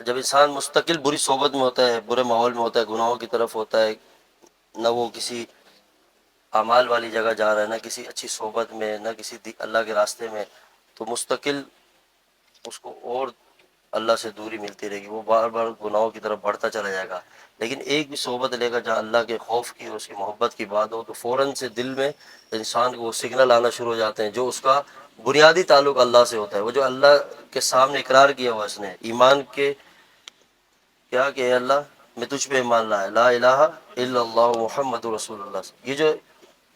جب انسان مستقل بری صحبت میں ہوتا ہے، برے ماحول میں ہوتا ہے، گناہوں کی طرف ہوتا ہے، نہ وہ کسی اعمال والی جگہ جا رہا ہے، نہ کسی اچھی صحبت میں، نہ کسی اللہ کے راستے میں، تو مستقل اس کو اور اللہ سے دوری ملتی رہے گی، وہ بار بار گناہوں کی طرف بڑھتا چلا جائے گا۔ لیکن ایک بھی صحبت لے گا جہاں اللہ کے خوف کی اور اس کی محبت کی بات ہو، تو فوراً سے دل میں انسان کو وہ سگنل آنا شروع ہو جاتے ہیں جو اس کا بنیادی تعلق اللہ سے ہوتا ہے، وہ جو اللہ کے سامنے اقرار کیا ہوا اس نے ایمان کے، کیا کہ اے اللہ میں تجھ پہ ایمان لایا، لا الہ الا اللہ محمد رسول اللہ، یہ جو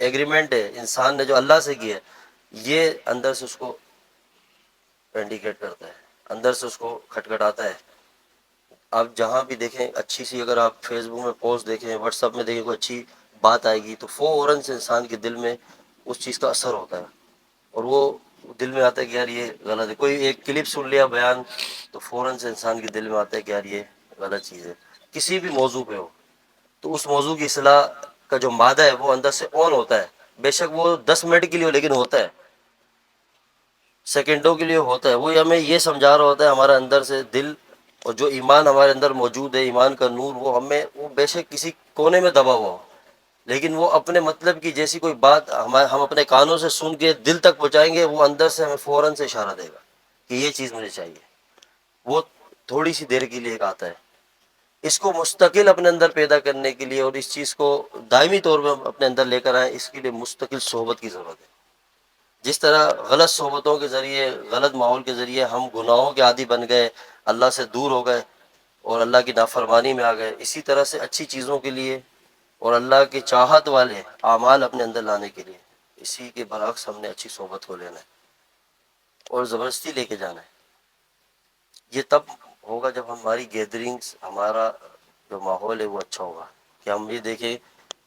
ایگریمنٹ ہے انسان نے جو اللہ سے کی ہے، یہ اندر سے اس کو انڈیکیٹ کرتا ہے، اندر سے اس کو کھٹکھٹاتا ہے۔ آپ جہاں بھی دیکھیں اچھی سی، اگر آپ فیس بک میں پوسٹ دیکھیں، واٹس ایپ میں دیکھیں، کوئی اچھی بات آئے گی تو فوراً سے انسان کے دل میں اس چیز کا اثر ہوتا ہے، اور وہ دل میں آتا ہے کہ یار یہ غلط ہے۔ کوئی ایک کلپ سن لیا بیان تو فوراً سے انسان کے دل میں آتا ہے کہ یار یہ غلط چیز ہے، کسی بھی موضوع پہ ہو۔ تو اس موضوع کی اصلاح کا جو مادہ ہے وہ اندر سے آن ہوتا ہے، بے شک وہ 10 منٹ کے لیے ہو لیکن ہوتا ہے، سیکنڈوں کے لیے ہوتا ہے۔ وہ ہمیں یہ سمجھا رہا ہوتا ہے ہمارے اندر سے دل، اور جو ایمان ہمارے اندر موجود ہے، ایمان کا نور، وہ ہمیں، وہ بے شک کسی کونے میں دبا ہوا ہو، لیکن وہ اپنے مطلب کی جیسی کوئی بات ہم اپنے کانوں سے سن کے دل تک پہنچائیں گے، وہ اندر سے ہمیں فوراً سے اشارہ دے گا کہ یہ چیز مجھے چاہیے۔ وہ تھوڑی سی دیر کے لیے ایک آتا ہے، اس کو مستقل اپنے اندر پیدا کرنے کے لیے اور اس چیز کو دائمی طور پہ اپنے اندر لے کر آئیں، اس کے لیے مستقل صحبت کی ضرورت ہے۔ جس طرح غلط صحبتوں کے ذریعے، غلط ماحول کے ذریعے ہم گناہوں کے عادی بن گئے، اللہ سے دور ہو گئے اور اللہ کی نافرمانی میں آ گئے، اسی طرح سے اچھی چیزوں کے لیے اور اللہ کی چاہت والے اعمال اپنے اندر لانے کے لیے، اسی کے برعکس ہم نے اچھی صحبت کو لینا ہے اور زبردستی لے کے جانا ہے۔ یہ تب ہوگا جب ہماری گیدرنگز، ہمارا جو ماحول ہے وہ اچھا ہوگا، کہ ہم یہ دیکھیں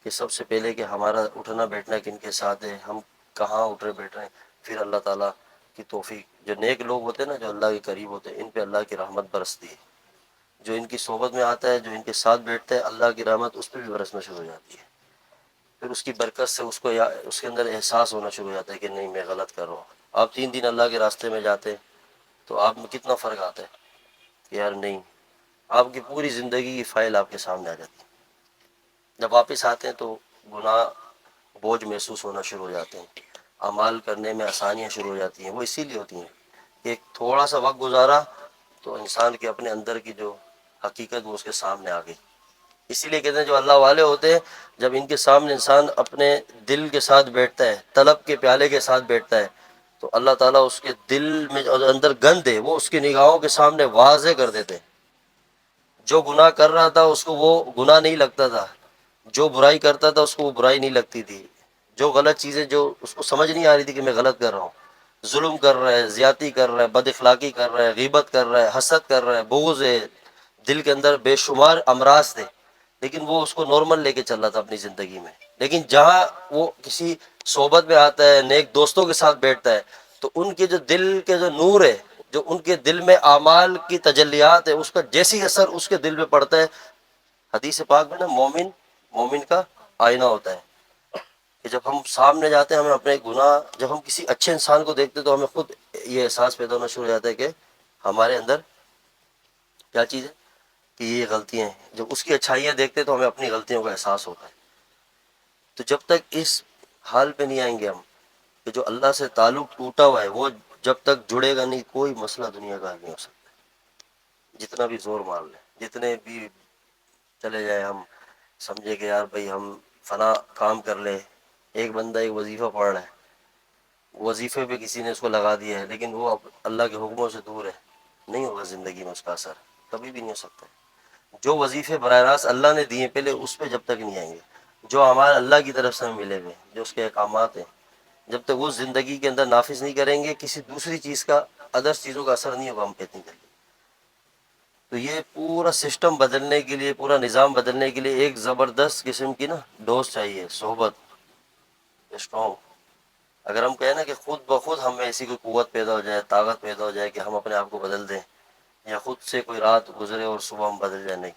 کہ سب سے پہلے کہ ہمارا اٹھنا بیٹھنا کن کے ساتھ ہے، ہم کہاں اٹھ رہے بیٹھ رہے ہیں، پھر اللہ تعالیٰ کی توفیق، جو نیک لوگ ہوتے ہیں نا، جو اللہ کے قریب ہوتے ہیں، ان پہ اللہ کی رحمت برستی ہے۔ جو ان کی صحبت میں آتا ہے، جو ان کے ساتھ بیٹھتا ہے، اللہ کی رحمت اس پہ بھی برسنا شروع ہو جاتی ہے، پھر اس کی برکت سے اس کو اس کے اندر احساس ہونا شروع ہو جاتا ہے کہ نہیں میں غلط کر رہا ہوں۔ آپ 3 دن اللہ کے راستے میں جاتے تو آپ میں کتنا فرق آتا ہے کہ یار نہیں، آپ کی پوری زندگی کی فائل آپ کے سامنے آ جاتی ہے۔ جب واپس آتے ہیں تو گناہ بوجھ محسوس ہونا شروع ہو جاتے ہیں، اعمال کرنے میں آسانیاں شروع ہو جاتی ہیں۔ وہ اسی لیے ہوتی ہیں کہ ایک تھوڑا سا وقت گزارا تو انسان کے اپنے اندر کی جو حقیقت وہ اس کے سامنے آ گئی۔ اسی لیے کہتے ہیں جو اللہ والے ہوتے ہیں، جب ان کے سامنے انسان اپنے دل کے ساتھ بیٹھتا ہے، طلب کے پیالے کے ساتھ بیٹھتا ہے، تو اللہ تعالیٰ اس کے دل میں جو اندر گند ہے وہ اس کی نگاہوں کے سامنے واضح کر دیتے ہیں۔ جو گناہ کر رہا تھا اس کو وہ گناہ نہیں لگتا تھا، جو برائی کرتا تھا اس کو وہ برائی نہیں لگتی تھی، جو غلط چیزیں جو اس کو سمجھ نہیں آ رہی تھی کہ میں غلط کر رہا ہوں، ظلم کر رہا ہے، زیادتی کر رہا ہے، بد اخلاقی کر رہا ہے، غیبت کر رہا ہے، حسد کر رہا ہے، بغض ہے، دل کے اندر بے شمار امراض تھے، لیکن وہ اس کو نارمل لے کے چل رہا تھا اپنی زندگی میں۔ لیکن جہاں وہ کسی صحبت میں آتا ہے، نیک دوستوں کے ساتھ بیٹھتا ہے، تو ان کے جو دل کے جو نور ہے، جو ان کے دل میں اعمال کی تجلیات ہے، اس کا جیسی اثر اس کے دل میں پڑتا ہے، حدیث پاک میں نا مومن کا آئینہ ہوتا ہے، کہ جب ہم سامنے جاتے ہیں، ہمیں اپنے گناہ، جب ہم کسی اچھے انسان کو دیکھتے ہیں تو ہمیں خود یہ احساس پیدا ہونا شروع ہو جاتا ہے کہ ہمارے اندر کیا چیز ہے، کہ یہ غلطیاں ہیں۔ جب اس کی اچھائیاں دیکھتے ہیں تو ہمیں اپنی غلطیوں کا احساس ہوتا ہے۔ تو جب تک اس حال پہ نہیں آئیں گے ہم کہ جو اللہ سے تعلق ٹوٹا ہوا ہے، وہ جب تک جڑے گا نہیں، کوئی مسئلہ دنیا کا حل نہیں ہو سکتا، جتنا بھی زور مار لیں، جتنے بھی چلے جائیں ہم، سمجھے کہ یار بھائی ہم فلاں کام کر لیں۔ ایک بندہ ایک وظیفہ پڑھ رہا ہے، وظیفے پہ کسی نے اس کو لگا دیا ہے، لیکن وہ اب اللہ کے حکموں سے دور ہے، نہیں ہوگا زندگی میں اس کا اثر، کبھی بھی نہیں ہو سکتا۔ جو وظیفے براہ راست اللہ نے دیے پہلے اس پہ جب تک نہیں آئیں گے، جو ہمارے اللہ کی طرف سے ہمیں ملے ہوئے، جو اس کے احکامات ہیں، جب تک وہ زندگی کے اندر نافذ نہیں کریں گے، کسی دوسری چیز کا، ادرس چیزوں کا اثر نہیں ہوگا ہم پہ اتنی جلدی۔ تو یہ پورا سسٹم بدلنے کے لیے، پورا نظام بدلنے کے لیے ایک زبردست قسم کی نا ڈوز چاہیے، صحبت اسٹرانگ۔ اگر ہم کہیں نا کہ خود بخود ہمیں ایسی کوئی قوت پیدا ہو جائے، طاقت پیدا ہو جائے کہ ہم اپنے آپ کو بدل دیں، یا خود سے کوئی رات گزرے اور صبح ہم بدل جائیں، نہیں،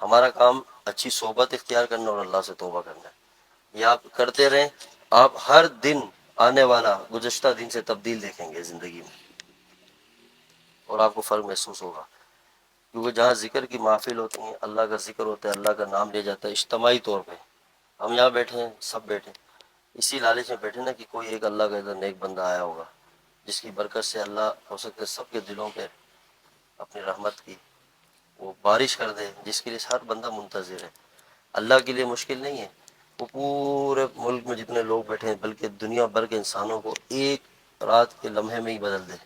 ہمارا کام اچھی صحبت اختیار کرنا اور اللہ سے توبہ کرنا ہے۔ یہ آپ کرتے رہیں، آپ ہر دن آنے والا گزشتہ دن سے تبدیل دیکھیں گے زندگی میں، اور آپ کو فرق محسوس ہوگا۔ کیونکہ جہاں ذکر کی محفل ہوتی ہیں، اللہ کا ذکر ہوتا ہے، اللہ کا نام لیا جاتا ہے اجتماعی طور پہ، ہم یہاں بیٹھے ہیں، سب بیٹھے ہیں، اسی لالچ میں بیٹھے نا کہ کوئی ایک اللہ کا ادھر نیک بندہ آیا ہوگا جس کی برکت سے اللہ ہو سکتا ہے سب کے دلوں پہ اپنی رحمت کی وہ بارش کر دے، جس کے لیے ہر بندہ منتظر ہے۔ اللہ کے لیے مشکل نہیں ہے، وہ پورے ملک میں جتنے لوگ بیٹھے ہیں بلکہ دنیا بھر کے انسانوں کو ایک رات کے لمحے میں ہی بدل دے،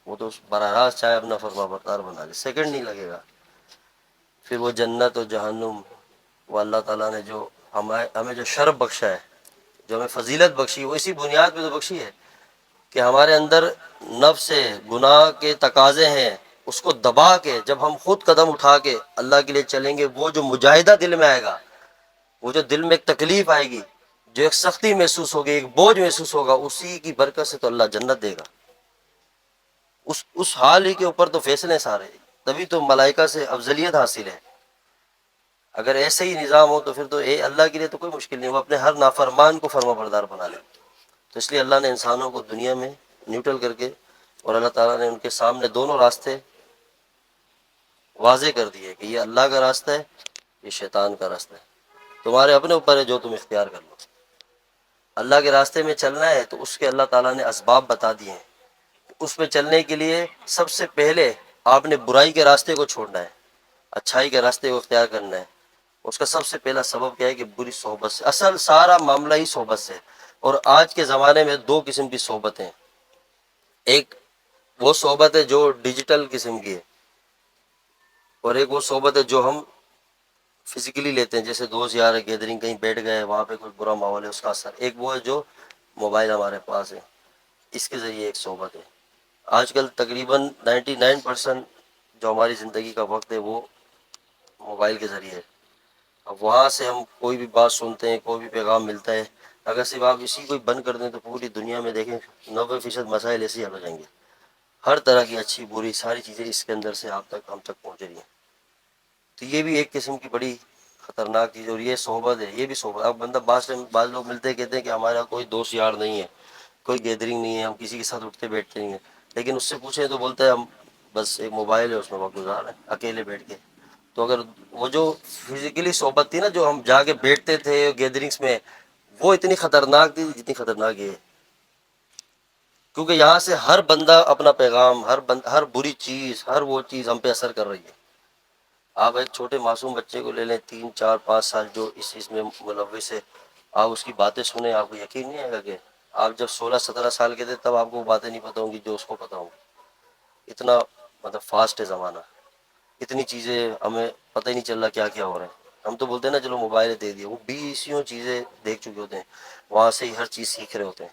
وہ تو براہ راست چاہے اپنا فرما بردار بنا دے، سیکنڈ نہیں لگے گا۔ پھر وہ جنت و جہنم، وہ اللہ تعالیٰ نے جو ہمیں جو شرف بخشا ہے، جو ہمیں فضیلت بخشی، وہ اسی بنیاد پہ تو بخشی ہے کہ ہمارے اندر نفس سے گناہ کے تقاضے ہیں، اس کو دبا کے جب ہم خود قدم اٹھا کے اللہ کے لیے چلیں گے، وہ جو مجاہدہ دل میں آئے گا، وہ جو دل میں ایک تکلیف آئے گی، جو ایک سختی محسوس ہوگی، ایک بوجھ محسوس ہوگا، اسی کی برکت سے تو اللہ جنت دے گا۔ اس حال ہی کے اوپر تو فیصلے سارے، تبھی تو ملائکہ سے افضلیت حاصل ہے۔ اگر ایسے ہی نظام ہو تو پھر تو اللہ کے لیے تو کوئی مشکل نہیں، وہ اپنے ہر نافرمان کو فرما بردار بنا لے۔ تو اس لیے اللہ نے انسانوں کو دنیا میں نیوٹرل کر کے، اور اللہ تعالیٰ نے ان کے سامنے دونوں راستے واضح کر دیے کہ یہ اللہ کا راستہ ہے، یہ شیطان کا راستہ ہے، تمہارے اپنے اوپر ہے جو تم اختیار کر لو۔ اللہ کے راستے میں چلنا ہے تو اس کے اللہ تعالیٰ نے اسباب بتا دیے ہیں، اس میں چلنے کے لیے سب سے پہلے آپ نے برائی کے راستے کو چھوڑنا ہے، اچھائی کے راستے کو اختیار کرنا ہے۔ اس کا سب سے پہلا سبب کیا ہے کہ بری صحبت سے، اصل سارا معاملہ ہی صحبت سے۔ اور آج کے زمانے میں دو قسم کی صحبتیں ہیں، ایک وہ صحبت ہے جو ڈیجیٹل قسم کی ہے، اور ایک وہ صحبت ہے جو ہم فزیکلی لیتے ہیں، جیسے دوست یار گیدرنگ کہیں بیٹھ گئے، وہاں پہ کوئی برا ماحول ہے اس کا اثر۔ ایک وہ ہے جو موبائل ہمارے پاس ہے، اس کے ذریعے ایک صحبت ہے۔ آج کل تقریباً 99% جو ہماری زندگی کا وقت ہے وہ موبائل کے ذریعے ہے۔ اب وہاں سے ہم کوئی بھی بات سنتے ہیں، کوئی بھی پیغام ملتا ہے، اگر صرف آپ اسی کو بند کر دیں تو پوری دنیا میں دیکھیں 90% مسائل ایسے ہی حل ہو جائیں گے۔ ہر طرح کی اچھی بری ساری چیزیں اس کے اندر سے آپ تک ہم تک پہنچ رہی ہیں۔ تو یہ بھی ایک قسم کی بڑی خطرناک چیز، اور یہ صحبت ہے، یہ بھی صحبت۔ اب بندہ بعض لوگ ملتے ہیں کہتے ہیں کہ ہمارا کوئی دوست یار نہیں ہے، کوئی گیدرنگ نہیں ہے، ہم کسی کے ساتھ اٹھتے بیٹھتے نہیں ہیں، لیکن اس سے پوچھیں تو بولتا ہے ہم بس ایک موبائل ہے اس میں وقت گزار رہے ہیں اکیلے بیٹھ کے۔ تو اگر وہ جو فزیکلی صحبت تھی نا، جو ہم جا کے بیٹھتے تھے گیدرنگس میں، وہ اتنی خطرناک تھی جتنی خطرناک یہ ہے، کیونکہ یہاں سے ہر بندہ اپنا پیغام، ہر بری چیز، ہر وہ چیز ہم پہ اثر کر رہی ہے۔ آپ ایک چھوٹے معصوم بچے کو لے لیں، 3 4 5 سال، جو اس چیز میں ملوث ہے، آپ اس کی باتیں سنیں، آپ کو یقین نہیں آئے گا کہ آپ جب 16 17 سال کے تھے تب آپ کو وہ باتیں نہیں پتہ ہوں گی جو اس کو پتہ ہوں گی۔ اتنا مطلب فاسٹ ہے زمانہ، اتنی چیزیں ہمیں پتہ ہی نہیں چل رہا کیا کیا ہو رہا ہے۔ ہم تو بولتے ہیں نا چلو موبائل دے دیے، وہ 20 چیزیں دیکھ چکے ہوتے ہیں، وہاں سے ہی ہر چیز سیکھ رہے ہوتے ہیں،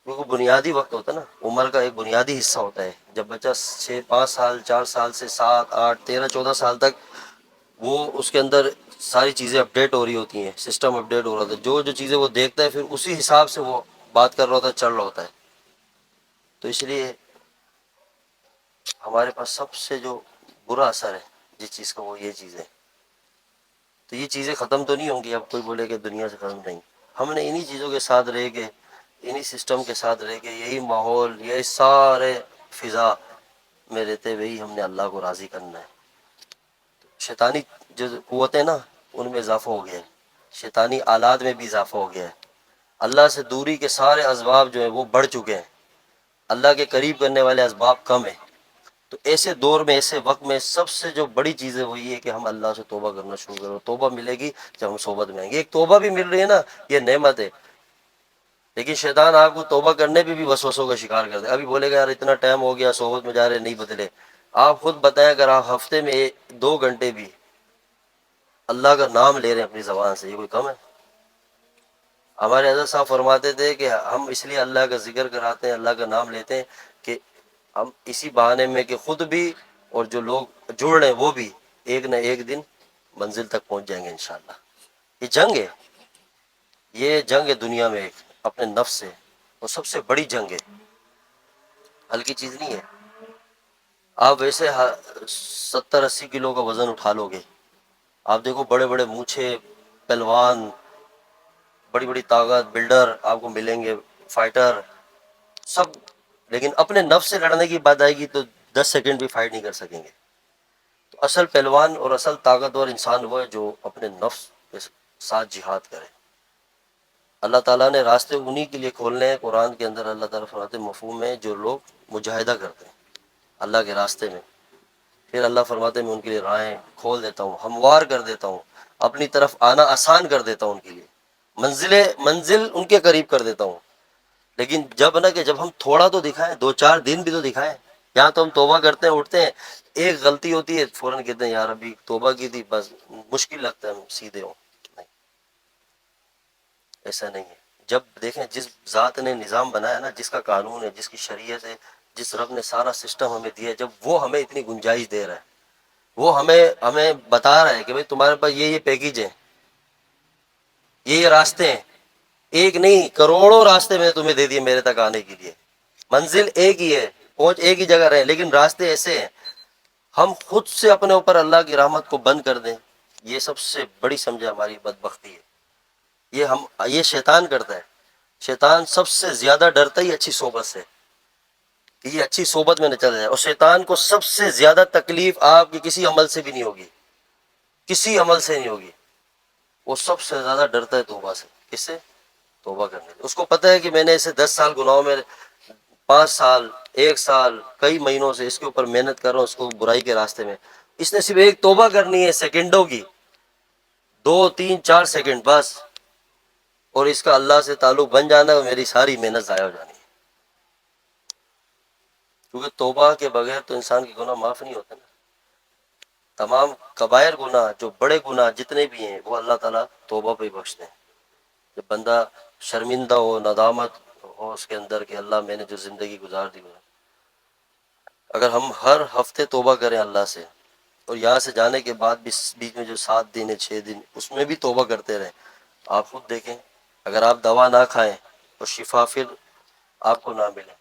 کیونکہ بنیادی وقت ہوتا ہے نا، عمر کا ایک بنیادی حصہ ہوتا ہے، جب بچہ 6 5 سال 4 سال سے 7 8 13 14 سال تک، وہ اس کے اندر ساری چیزیں اپڈیٹ ہو رہی ہوتی ہیں، سسٹم اپڈیٹ ہو رہا ہوتا ہے، جو چیزیں وہ دیکھتا ہے پھر اسی حساب سے وہ بات کر رہا ہوتا ہے، چل رہا ہوتا ہے۔ تو اس لیے ہمارے پاس سب سے جو برا اثر ہے جس چیز کا، وہ یہ چیز ہے۔ تو یہ چیزیں ختم تو نہیں ہوں گی، اب کوئی بولے کہ دنیا سے ختم نہیں، ہم نے انہی چیزوں کے ساتھ رہ کے، انہی سسٹم کے ساتھ رہ کے، یہی ماحول، یہی سارے فضا میں رہتے ہوئے ہی ہم نے اللہ کو راضی کرنا ہے۔ شیطانی جو قوتیں نا ان میں اضافہ ہو گیا ہے، شیطانی آلات میں بھی اضافہ ہو گیا ہے، اللہ سے دوری کے سارے اسباب جو ہیں وہ بڑھ چکے ہیں، اللہ کے قریب کرنے والے اسباب کم ہیں۔ تو ایسے دور میں، ایسے وقت میں سب سے جو بڑی چیز ہے وہ یہ ہے کہ ہم اللہ سے توبہ کرنا شروع کریں۔ توبہ ملے گی جب ہم صحبت میں آئیں گے۔ ایک توبہ بھی مل رہی ہے نا، یہ نعمت ہے، لیکن شیطان آپ کو توبہ کرنے پہ بھی وسوسوں کا شکار کر دے۔ ابھی بولے گا یار اتنا ٹائم ہو گیا صحبت میں جا رہے نہیں بدلے۔ آپ خود بتائیں، اگر آپ ہفتے میں 2 گھنٹے بھی اللہ کا نام لے رہے ہیں اپنی زبان سے، یہ کوئی کم ہے؟ ہمارے حضرت صاحب فرماتے تھے کہ ہم اس لیے اللہ کا ذکر کراتے ہیں، اللہ کا نام لیتے ہیں کہ ہم اسی بہانے میں کہ خود بھی اور جو لوگ جڑ رہے ہیں وہ بھی ایک نہ ایک دن منزل تک پہنچ جائیں گے انشاءاللہ۔ یہ جنگ ہے، یہ جنگ ہے دنیا میں ایک اپنے نفس سے، اور سب سے بڑی جنگ ہے، ہلکی چیز نہیں ہے۔ آپ ویسے 70 80 کلو کا وزن اٹھا لو گے، آپ دیکھو بڑے بڑے مونچھے پہلوان، بڑی بڑی طاقت بلڈر آپ کو ملیں گے، فائٹر سب، لیکن اپنے نفس سے لڑنے کی بات آئے گی تو 10 سیکنڈ بھی فائٹ نہیں کر سکیں گے۔ تو اصل پہلوان اور اصل طاقتور انسان وہ ہے جو اپنے نفس کے ساتھ جہاد کرے. اللہ تعالیٰ نے راستے انہی کے لیے کھولنے ہیں. قرآن کے اندر اللہ تعالیٰ فرماتے ہیں مفہوم ہے جو لوگ مجاہدہ کرتے ہیں اللہ کے راستے میں. پھر اللہ فرماتے ہیں میں ان کے لیے راہیں کھول دیتا ہوں، ہموار کر دیتا ہوں، اپنی طرف آنا آسان کر دیتا ہوں، ان کے لیے منزل ان کے قریب کر دیتا ہوں. لیکن جب ہم تھوڑا تو دکھائیں، 2-4 دن بھی تو دکھائیں. یہاں تو ہم توبہ کرتے ہیں، اٹھتے ہیں، ایک غلطی ہوتی ہے فوراً کہتے ہیں یار ابھی توبہ کی تھی، بس مشکل لگتا ہے ہم سیدھے ہوں. نہیں، ایسا نہیں ہے. جب دیکھیں جس ذات نے نظام بنایا نا، جس کا قانون ہے، جس کی شریعت ہے، جس رب نے سارا سسٹم ہمیں دیا ہے، جب وہ ہمیں اتنی گنجائش دے رہا ہے، وہ ہمیں بتا رہا ہے کہ بھئی تمہارے پاس یہ پیکیج ہے، یہ راستے ہیں. ایک نہیں، کروڑوں راستے میں نے تمہیں دے دیے میرے تک آنے کے لیے. منزل ایک ہی ہے، پہنچ ایک ہی جگہ رہے، لیکن راستے ایسے ہیں. ہم خود سے اپنے اوپر اللہ کی رحمت کو بند کر دیں، یہ سب سے بڑی سمجھے ہماری بدبختی ہے. یہ شیطان کرتا ہے. شیطان سب سے زیادہ ڈرتا ہی اچھی صحبت سے، کہ یہ اچھی صحبت میں نہ چل جائے. اور شیطان کو سب سے زیادہ تکلیف آپ کی کسی عمل سے بھی نہیں ہوگی، کسی عمل سے نہیں ہوگی. وہ سب سے زیادہ ڈرتا ہے توبہ سے. کس سے؟ توبہ کرنے سے. اس کو پتہ ہے کہ میں نے اسے 10 سال گناہوں میں، 5 سال، 1 سال، کئی مہینوں سے اس کے اوپر محنت کر رہا ہوں، اس کو برائی کے راستے میں. اس نے صرف ایک توبہ کرنی ہے، سیکنڈوں کی، 2-3-4 سیکنڈ بس، اور اس کا اللہ سے تعلق بن جانا ہے، میری ساری محنت ضائع ہو جانی ہے. کیونکہ توبہ کے بغیر تو انسان کے گناہ معاف نہیں ہوتے نا. تمام کبائر گناہ، جو بڑے گناہ جتنے بھی ہیں، وہ اللہ تعالیٰ توبہ پہ ہی بخشتے ہیں. جب بندہ شرمندہ ہو، ندامت ہو اس کے اندر کہ اللہ میں نے جو زندگی گزار دی. اگر ہم ہر ہفتے توبہ کریں اللہ سے، اور یہاں سے جانے کے بعد بھی بیچ میں جو 7 دن ہے، 6 دن، اس میں بھی توبہ کرتے رہیں، آپ خود دیکھیں. اگر آپ دوا نہ کھائیں اور شفا پھر آپ کو نہ ملے،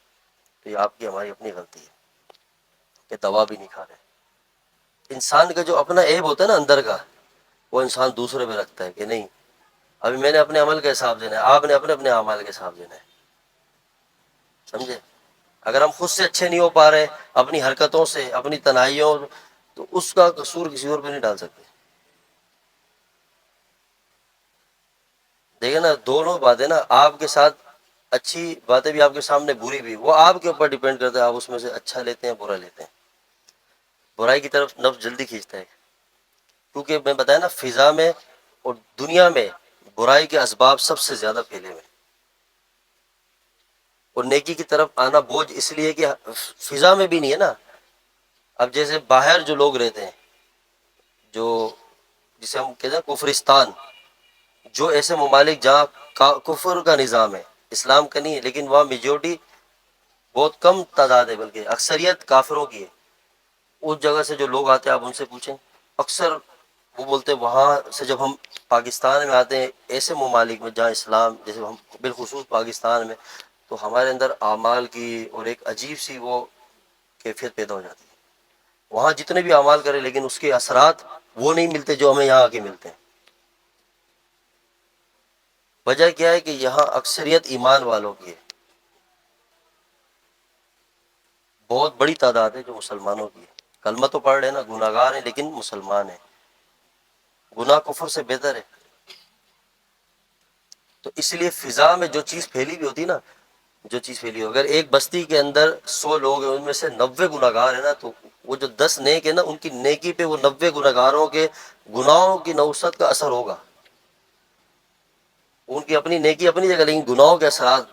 تو یہ آپ کی ہماری اپنی غلطی ہے کہ دوا بھی نہیں کھا رہے. انسان کا جو اپنا عیب ہوتا ہے نا اندر کا، وہ انسان دوسرے پہ رکھتا ہے کہ نہیں ابھی میں نے اپنے عمل کا حساب دینا ہے، آپ نے اپنے اپنے اعمال کا حساب دینا ہے. سمجھے؟ اگر ہم خود سے اچھے نہیں ہو پا رہے اپنی حرکتوں سے، اپنی تنہائیوں، تو اس کا قصور کسی اور پہ نہیں ڈال سکتے. دیکھیں نا، دونوں باتیں نا، آپ کے ساتھ اچھی باتیں بھی، آپ کے سامنے بری بھی، وہ آپ کے اوپر ڈیپینڈ کرتا ہے، آپ اس میں سے اچھا لیتے ہیں برا لیتے ہیں. برائی کی طرف نفس جلدی کھینچتا ہے، کیونکہ میں بتایا نا فضا میں اور دنیا میں برائی کے اسباب سب سے زیادہ پھیلے ہوئے. اور نیکی کی طرف آنا بوجھ اس لیے کہ فضا میں بھی نہیں ہے نا. اب جیسے باہر جو لوگ رہتے ہیں، جو جسے ہم کہتے ہیں کفرستان، جو ایسے ممالک جہاں کفر کا نظام ہے، اسلام کا نہیں ہے، لیکن وہاں میجورٹی بہت کم تعداد ہے، بلکہ اکثریت کافروں کی ہے. اس جگہ سے جو لوگ آتے ہیں، آپ ان سے پوچھیں، اکثر وہ بولتے ہیں وہاں سے جب ہم پاکستان میں آتے ہیں، ایسے ممالک میں جہاں اسلام، جیسے ہم بالخصوص پاکستان میں، تو ہمارے اندر اعمال کی اور ایک عجیب سی وہ کیفیت پیدا ہو جاتی ہے. وہاں جتنے بھی اعمال کریں، لیکن اس کے اثرات وہ نہیں ملتے جو ہمیں یہاں آ کے ملتے ہیں. وجہ کیا ہے کہ یہاں اکثریت ایمان والوں کی ہے، بہت بڑی تعداد ہے جو مسلمانوں کی ہے. کلمہ تو پڑھ رہے ہیں نا، گناہ گار ہیں لیکن مسلمان ہیں. گناہ کفر سے بہتر ہے. تو اس لیے فضا میں جو چیز پھیلی ہوئی ہوتی ہے نا، جو چیز پھیلی ہو، اگر ایک بستی کے اندر 100 لوگ ہیں، ان میں سے 90 گناہ گار ہیں نا، تو وہ جو 10 نیک ہیں نا، ان کی نیکی پہ وہ 90 گناہ گاروں کے گناہوں کی نوست کا اثر ہوگا. ان کی اپنی نیکی اپنی جگہ، لیکن گناہوں کے اثرات.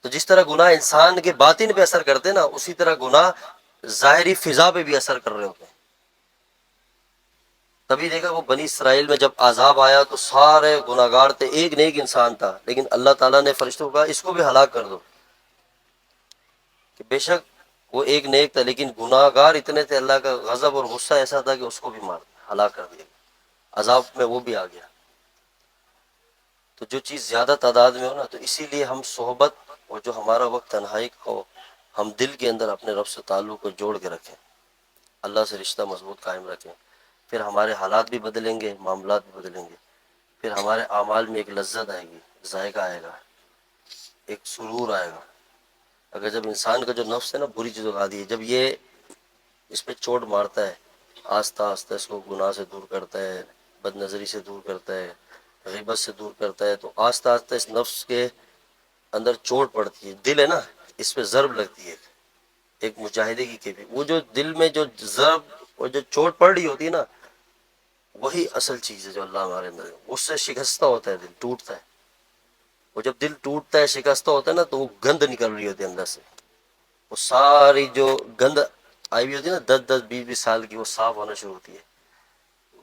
تو جس طرح گناہ انسان کے باطن پہ اثر کرتے ہیں نا، اسی طرح گناہ ظاہری فضا پہ بھی اثر کر رہے ہوتے ہیں. تبھی دیکھا وہ بنی اسرائیل میں جب عذاب آیا تو سارے گناہ گار تھے، ایک نیک انسان تھا، لیکن اللہ تعالیٰ نے فرشتوں کو کہا اس کو بھی ہلاک کر دو. کہ بے شک وہ ایک نیک تھا، لیکن گناہ گار اتنے تھے، اللہ کا غضب اور غصہ ایسا تھا کہ اس کو بھی مار ہلاک کر دیا، عذاب میں وہ بھی آ گیا. تو جو چیز زیادہ تعداد میں ہو نا، تو اسی لیے ہم صحبت اور جو ہمارا وقت تنہائی کا ہو، ہم دل کے اندر اپنے رب سے تعلق کو جوڑ کے رکھیں، اللہ سے رشتہ مضبوط قائم رکھیں. پھر ہمارے حالات بھی بدلیں گے، معاملات بھی بدلیں گے. پھر ہمارے اعمال میں ایک لذت آئے گی، ذائقہ آئے گا، ایک سرور آئے گا. اگر جب انسان کا جو نفس ہے نا بری چیزوں کا عادی ہے، جب یہ اس پہ چوٹ مارتا ہے آہستہ آہستہ اس کو گناہ سے دور کرتا ہے، بد نظری سے دور کرتا ہے، غیبت سے دور کرتا ہے، تو آہستہ آہستہ اس نفس کے اندر چوٹ پڑتی ہے. دل ہے نا، اس پہ ضرب لگتی ہے ایک مجاہدے کی کیفیت. وہ جو دل میں جو ضرب اور جو چوٹ پڑ رہی ہوتی ہے نا، وہی اصل چیز ہے جو اللہ ہمارے اندر ہے. اس سے شکستہ ہوتا ہے دل، ٹوٹتا ہے. وہ جب دل ٹوٹتا ہے، شکستہ ہوتا ہے نا، تو وہ گند نکل رہی ہوتی ہے اندر سے. وہ ساری جو گند آئی ہوئی ہوتی ہے نا 10 10 20 20 سال کی، وہ صاف ہونا شروع ہوتی ہے.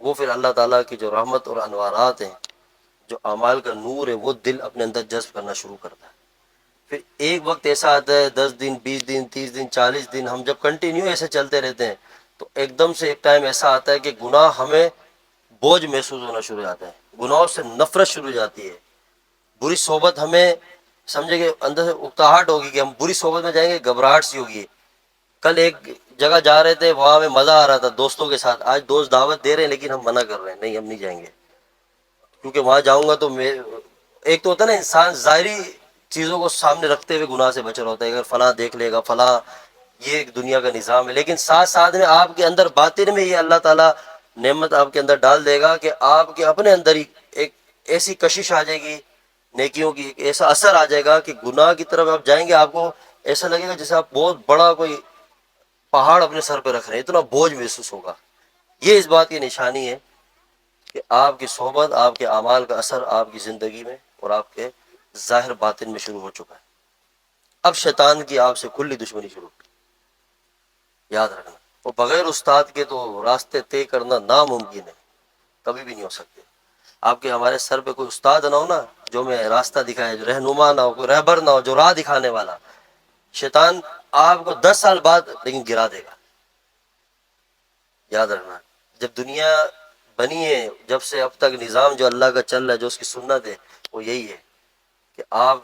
وہ پھر اللہ تعالیٰ کی جو رحمت اور انوارات ہیں، جو اعمال کا نور ہے، وہ دل اپنے اندر جذب کرنا شروع کرتا ہے. پھر ایک وقت ایسا آتا ہے 10 دن 20 دن 30 دن 40 دن ہم جب کنٹینیو ایسے چلتے رہتے ہیں، تو ایک دم سے ایک ٹائم ایسا آتا ہے کہ گناہ ہمیں بوجھ محسوس ہونا شروع ہو جاتا ہے. گناہوں سے نفرت شروع ہو جاتی ہے. بری صحبت ہمیں سمجھے کہ اندر سے اکتاہٹ ہوگی کہ ہم بری صحبت میں جائیں گے، گھبراہٹ سی ہوگی. کل ایک جگہ جا رہے تھے، وہاں ہمیں مزہ آ رہا تھا دوستوں کے ساتھ. آج دوست دعوت دے رہے ہیں لیکن ہم منع کر رہے ہیں، نہیں ہم نہیں جائیں گے، کیونکہ وہاں جاؤں گا تو ایک تو ہوتا ہے نا انسان ظاہری چیزوں کو سامنے رکھتے ہوئے گناہ سے بچ رہا ہوتا ہے، اگر فلاں دیکھ لے گا فلاں، یہ ایک دنیا کا نظام ہے. لیکن ساتھ ساتھ میں آپ کے اندر باطن میں یہ اللہ تعالیٰ نعمت آپ کے اندر ڈال دے گا کہ آپ کے اپنے اندر ہی ایک ایسی کشش آ جائے گی نیکیوں کی، ایک ایسا اثر آ جائے گا کہ گناہ کی طرف آپ جائیں گے، آپ کو ایسا لگے گا جیسے آپ بہت بڑا کوئی پہاڑ اپنے سر پہ رکھ رہے ہیں، اتنا بوجھ محسوس ہوگا. یہ اس بات کی نشانی ہے کہ آپ کی صحبت، آپ کے اعمال کا اثر آپ کی زندگی میں اور آپ کے ظاہر باطن میں شروع ہو چکا ہے. اب شیطان کی آپ سے کھلی دشمنی شروع، یاد رکھنا. اور بغیر استاد کے تو راستے طے کرنا ناممکن ہے، کبھی بھی نہیں ہو سکتے. آپ کے ہمارے سر پہ کوئی استاد نہ ہو نا، جو میں راستہ دکھائے، جو رہنما نہ ہو، کوئی رہبر نہ ہو، جو راہ دکھانے والا، شیطان آپ کو 10 سال بعد لیکن گرا دے گا. یاد رکھنا. جب دنیا بنی ہے، جب سے اب تک نظام جو اللہ کا چل رہا ہے، جو اس کی سنت ہے، وہ یہی ہے کہ آپ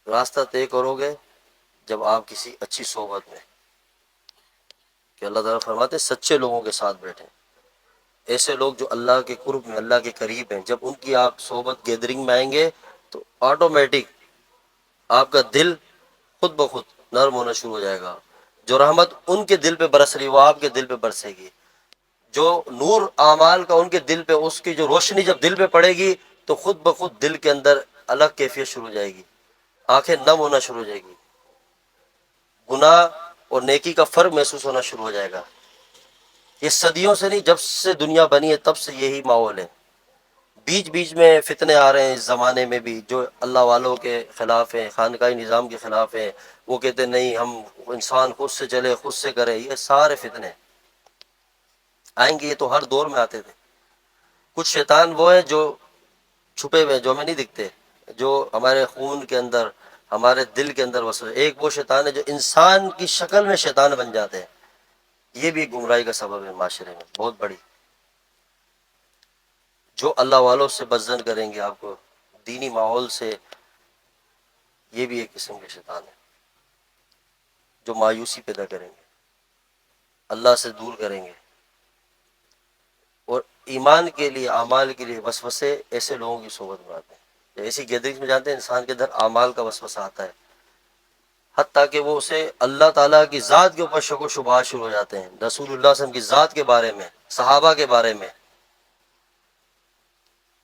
راستہ طے کرو گے جب آپ کسی اچھی صحبت میں، کہ اللہ تعالیٰ فرماتے ہیں سچے لوگوں کے ساتھ بیٹھیں. ایسے لوگ جو اللہ کے قرب میں، اللہ کے قریب ہیں، جب ان کی آپ صحبت گیدرنگ میں آئیں گے تو آٹومیٹک آپ کا دل خود بخود نرم ہونا شروع ہو جائے گا. جو رحمت ان کے دل پہ برس رہی وہ آپ کے دل پہ برسے گی. جو نور اعمال کا ان کے دل پہ، اس کی جو روشنی جب دل پہ پڑے گی تو خود بخود دل کے اندر الگ کیفیت شروع ہو جائے گی، آنکھیں نم ہونا شروع ہو جائے گی، گناہ اور نیکی کا فرق محسوس ہونا شروع ہو جائے گا. یہ صدیوں سے نہیں، جب سے دنیا بنی ہے تب سے یہی ماحول ہے. بیچ بیچ میں فتنے آ رہے ہیں اس زمانے میں بھی، جو اللہ والوں کے خلاف ہیں، خانقاہی نظام کے خلاف ہیں. وہ کہتے نہیں ہم انسان خود سے چلے خود سے کرے. یہ سارے فتنے آئیں گے، یہ تو ہر دور میں آتے تھے. کچھ شیطان وہ ہیں جو چھپے ہوئے، جو ہمیں نہیں دکھتے، جو ہمارے خون کے اندر، ہمارے دل کے اندر وسوسے. ایک وہ شیطان ہے جو انسان کی شکل میں شیطان بن جاتے ہیں. یہ بھی گمراہی کا سبب ہے معاشرے میں بہت بڑی. جو اللہ والوں سے بدظن کریں گے، آپ کو دینی ماحول سے، یہ بھی ایک قسم کے شیطان ہے جو مایوسی پیدا کریں گے، اللہ سے دور کریں گے. اور ایمان کے لیے، اعمال کے لیے وسوسے ایسے لوگوں کی صحبت میں آتے ہیں. ایسی گیدرنگ میں جانتے ہیں انسان کے اندر اعمال کا وسوسہ آتا ہے، حتیٰ کہ وہ اسے اللہ تعالیٰ کی ذات کے اوپر شک و شبہات شروع ہو جاتے ہیں، رسول اللہ صلی اللہ علیہ وسلم کی ذات کے بارے میں، صحابہ کے بارے میں.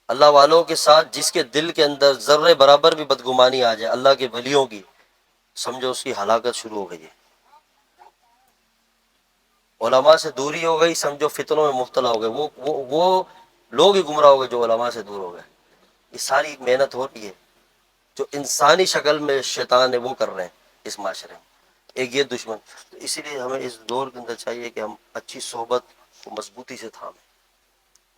اللہ والوں کے ساتھ جس کے دل کے اندر ذرے برابر بھی بدگمانی آ جائے اللہ کے ولیوں کی، سمجھو اس کی ہلاکت شروع ہو گئی ہے. علماء سے دوری ہو گئی، سمجھو فتنوں میں مبتلا ہو گئے. وہ لوگ ہی گمراہ ہو گئے جو علماء سے دور ہو گئے. یہ ساری محنت ہو رہی ہے جو انسانی شکل میں شیطان ہے وہ کر رہے ہیں اس معاشرے میں. ایک یہ دشمن. تو اسی لیے ہمیں اس دور کے اندر چاہیے کہ ہم اچھی صحبت کو مضبوطی سے تھامیں،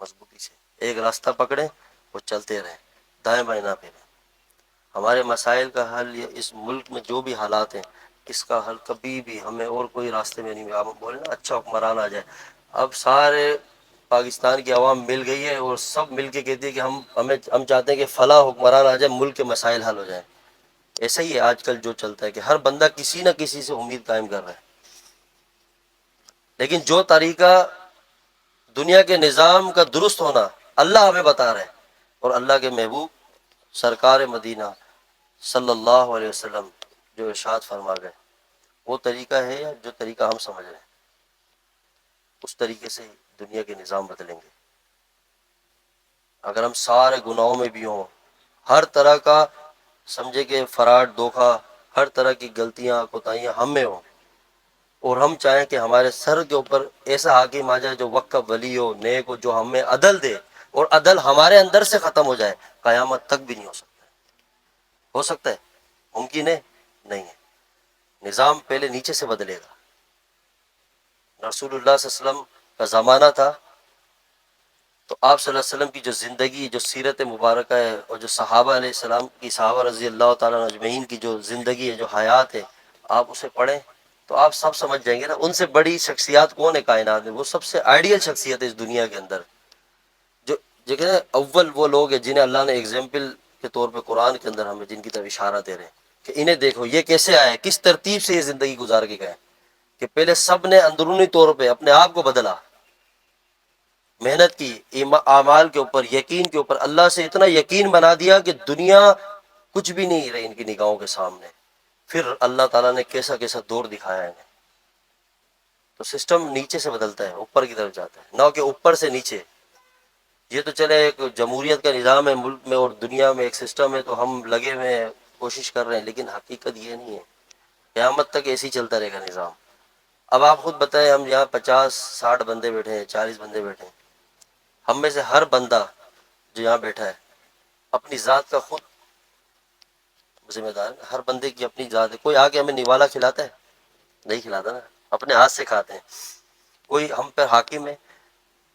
مضبوطی سے ایک راستہ پکڑیں اور چلتے رہیں، دائیں بائیں نہ پھریں. ہمارے مسائل کا حل، یہ اس ملک میں جو بھی حالات ہیں، اس کا حل کبھی بھی ہمیں اور کوئی راستے میں نہیں ملا. ہم بولے نا اچھا حکمران آ جائے، اب سارے پاکستان کی عوام مل گئی ہے اور سب مل کے کہتی ہے کہ ہم چاہتے ہیں کہ فلاں حکمران آ جائے، ملک کے مسائل حل ہو جائیں. ایسا ہی ہے آج کل جو چلتا ہے کہ ہر بندہ کسی نہ کسی سے امید قائم کر رہا ہے. لیکن جو طریقہ دنیا کے نظام کا درست ہونا اللہ ہمیں بتا رہے ہیں، اور اللہ کے محبوب سرکار مدینہ صلی اللہ علیہ وسلم جو ارشاد فرما گئے، وہ طریقہ ہے جو طریقہ ہم سمجھ رہے ہیں. اس طریقے سے دنیا کے نظام بدلیں گے۔ اگر ہم سارے گناہوں میں بھی ہوں، ہر طرح کا سمجھے کہ فراڈ، دھوکہ، ہر طرح کی غلطیاں، کوتاہیاں ہم میں ہوں، اور ہم چاہیں کہ ہمارے سر کے اوپر ایسا حاکم آ جائے جو وقت کا ولی ہو، نیک ہو، جو ہمیں عدل دے، اور عدل ہمارے اندر سے ختم ہو جائے، قیامت تک بھی نہیں ہو سکتا۔ ہو سکتا ہے؟ ممکن ہے؟ نہیں ہے۔ نظام پہلے نیچے سے بدلے گا۔ رسول اللہ صلی اللہ علیہ وسلم کا زمانہ تھا تو آپ صلی اللہ علیہ وسلم کی جو زندگی، جو سیرت مبارکہ ہے، اور جو صحابہ علیہ السلام کی، صحابہ رضی اللہ تعالیٰ عنہ اجمعین کی جو زندگی ہے، جو حیات ہے، آپ اسے پڑھیں تو آپ سب سمجھ جائیں گے نا۔ ان سے بڑی شخصیات کون ہے کائنات میں؟ وہ سب سے آئیڈیل شخصیت ہے اس دنیا کے اندر۔ جو جو کہ اول وہ لوگ ہیں جنہیں اللہ نے ایگزامپل کے طور پہ قرآن کے اندر ہمیں جن کی طرف اشارہ دے رہے ہیں کہ انہیں دیکھو یہ کیسے آئے، کس ترتیب سے یہ زندگی گزار کے گئے، کہ پہلے سب نے اندرونی طور پہ اپنے آپ کو بدلا، محنت کی، اعمال کے اوپر، یقین کے اوپر، اللہ سے اتنا یقین بنا دیا کہ دنیا کچھ بھی نہیں رہی ان کی نگاہوں کے سامنے۔ پھر اللہ تعالیٰ نے کیسا کیسا دور دکھایا انہیں۔ تو سسٹم نیچے سے بدلتا ہے، اوپر کی طرف جاتا ہے، نہ کہ اوپر سے نیچے۔ یہ تو چلے ایک جمہوریت کا نظام ہے ملک میں اور دنیا میں، ایک سسٹم ہے، تو ہم لگے ہوئے ہیں، کوشش کر رہے ہیں، لیکن حقیقت یہ نہیں ہے۔ قیامت تک ایسے ہی چلتا رہے گا نظام۔ اب آپ خود بتائیں، ہم یہاں 50-60 بندے بیٹھے ہیں، 40 بندے بیٹھے ہیں، ہم میں سے ہر بندہ جو یہاں بیٹھا ہے اپنی ذات کا خود ذمہ دار ہے۔ ہر بندے کی اپنی ذات ہے۔ کوئی آ کے ہمیں نوالا کھلاتا ہے؟ نہیں کھلاتا نا، اپنے ہاتھ سے کھاتے ہیں۔ کوئی ہم پر حاکم ہے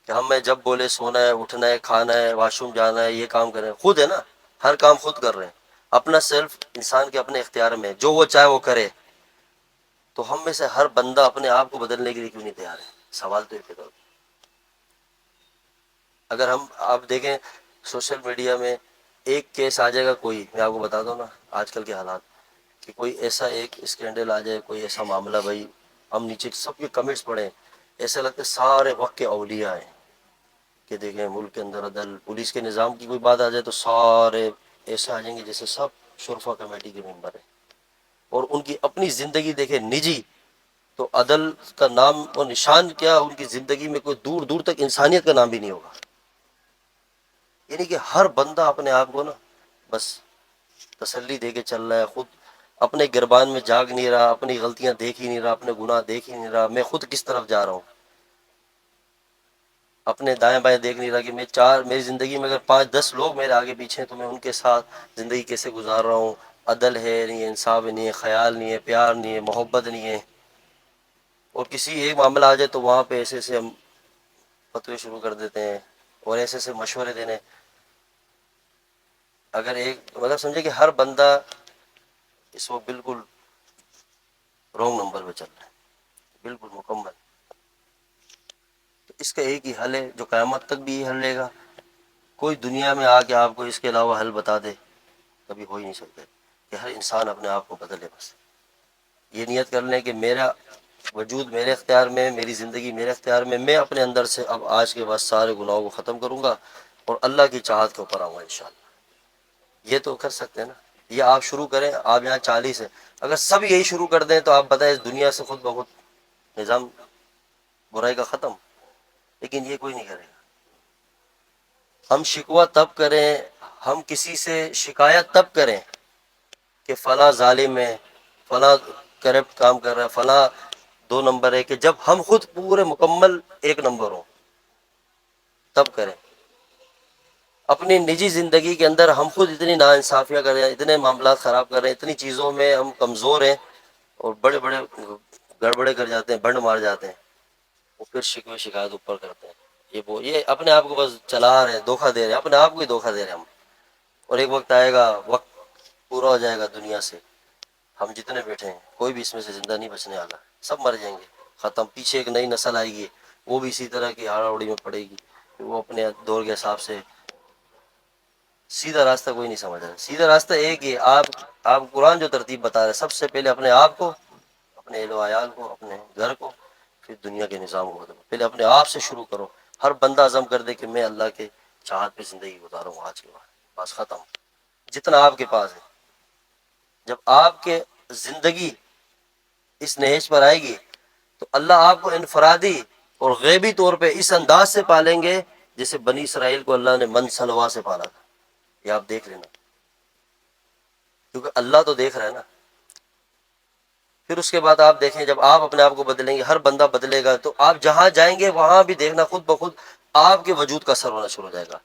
کہ ہمیں جب بولے سونا ہے، اٹھنا ہے، کھانا ہے، واش روم جانا ہے، یہ کام کریں؟ خود ہے نا، ہر کام خود کر رہے ہیں۔ اپنا سیلف انسان کے اپنے اختیار میں ہے، جو وہ چاہے وہ کرے۔ تو ہم میں سے ہر بندہ اپنے آپ کو بدلنے کے لیے کیوں نہیں تیار ہے؟ سوال تو یہ پیدا ہوتا ہے۔ اگر ہم آپ دیکھیں سوشل میڈیا میں ایک کیس آ جائے گا، کوئی میں آپ کو بتا دوں نا آج کل کے حالات، کہ کوئی ایسا ایک اسکینڈل آ جائے، کوئی ایسا معاملہ، بھائی ہم نیچے سب کے کمنٹس پڑھیں، ایسا لگتا ہے سارے وقت کے اولیاء ہیں کہ دیکھیں ملک کے اندر عدل، پولیس کے نظام کی کوئی بات آ جائے تو سارے ایسے آ جائیں گے جیسے سب شرفا کمیٹی کے ممبر ہیں، اور ان کی اپنی زندگی دیکھیں نجی، تو عدل کا نام و نشان کیا ان کی زندگی میں کوئی دور دور تک انسانیت کا نام بھی نہیں ہوگا۔ یعنی کہ ہر بندہ اپنے آپ کو نا بس تسلی دے کے چل رہا ہے، خود اپنے گربان میں جاگ نہیں رہا، اپنی غلطیاں دیکھ ہی نہیں رہا، اپنے گناہ دیکھ ہی نہیں رہا، میں خود کس طرف جا رہا ہوں، اپنے دائیں بائیں دیکھ نہیں رہا کہ میری زندگی میں اگر 5-10 لوگ میرے آگے پیچھے ہیں تو میں ان کے ساتھ زندگی کیسے گزار رہا ہوں۔ عدل ہے نہیں ہے، انصاف نہیں ہے، خیال نہیں ہے، پیار نہیں ہے، محبت نہیں ہے، اور کسی ایک معاملہ آ جائے تو وہاں پہ ایسے ایسے ہم فتوے شروع کر دیتے ہیں اور ایسے ایسے مشورے دینے۔ اگر ایک مطلب سمجھے کہ ہر بندہ اس وقت بالکل رونگ نمبر پہ چل رہا ہے، بالکل مکمل۔ تو اس کا ایک ہی حل ہے جو قیامت تک بھی یہ حل لے گا۔ کوئی دنیا میں آ کے آپ کو اس کے علاوہ حل بتا دے کبھی ہو ہی نہیں سکتا، کہ ہر انسان اپنے آپ کو بدلے۔ بس یہ نیت کر لیں کہ میرا وجود میرے اختیار میں، میری زندگی میرے اختیار میں، میں اپنے اندر سے اب آج کے بعد سارے گناہوں کو ختم کروں گا اور اللہ کی چاہت کے اوپر آؤں گا انشاءاللہ۔ یہ تو کر سکتے ہیں نا، یہ آپ شروع کریں۔ آپ یہاں 40 ہیں، اگر سب یہی شروع کر دیں تو آپ بتائیں اس دنیا سے خود بخود نظام برائی کا ختم، لیکن یہ کوئی نہیں کرے گا۔ ہم شکوہ تب کریں، ہم کسی سے شکایت تب کریں کہ فلاں ظالم ہے، فلاں کرپٹ کام کر رہا ہے، فلاں 2 نمبر ہے، کہ جب ہم خود پورے مکمل 1 نمبر ہوں تب کریں۔ اپنی نجی زندگی کے اندر ہم خود اتنی ناانصافیاں کر رہے ہیں، اتنے معاملات خراب کر رہے ہیں، اتنی چیزوں میں ہم کمزور ہیں اور بڑے بڑے گڑبڑے کر جاتے ہیں، بنڈ مار جاتے ہیں، وہ پھر شکوے شکایت اوپر کرتے ہیں۔ یہ اپنے آپ کو بس چلا رہے ہیں، دھوکہ دے رہے ہیں، اپنے آپ کو ہی دھوکہ دے رہے ہیں ہم۔ اور ایک وقت آئے گا، وقت پورا ہو جائے گا دنیا سے، ہم جتنے بیٹھے ہیں کوئی بھی اس میں سے زندہ نہیں بچنے والا، سب مر جائیں گے، ختم۔ پیچھے ایک نئی نسل آئے گی، وہ بھی اسی طرح کی ہاڑا اڑی میں پڑے گی، وہ اپنے دور کے حساب سے سیدھا راستہ کوئی نہیں سمجھ رہا۔ سیدھا راستہ ایک ہی، آپ قرآن جو ترتیب بتا رہے ہیں، سب سے پہلے اپنے آپ کو، اپنے اہل و عیال کو، اپنے گھر کو، پھر دنیا کے نظام کو بدلو۔ پہلے اپنے آپ سے شروع کرو۔ ہر بندہ عزم کر دے کہ میں اللہ کے چاہت پہ زندگی گزاروں آج کے بعد، بس ختم۔ جتنا آپ کے پاس ہے، جب آپ کے زندگی اس نہج پر آئے گی تو اللہ آپ کو انفرادی اور غیبی طور پہ اس انداز سے پالیں گے جیسے بنی اسرائیل کو اللہ نے من سلوا سے پالا تھا. یہ آپ دیکھ لینا، کیونکہ اللہ تو دیکھ رہا ہے نا. پھر اس کے بعد آپ دیکھیں جب آپ اپنے آپ کو بدلیں گے، ہر بندہ بدلے گا، تو آپ جہاں جائیں گے وہاں بھی دیکھنا خود بخود آپ کے وجود کا اثر ہونا شروع ہو جائے گا.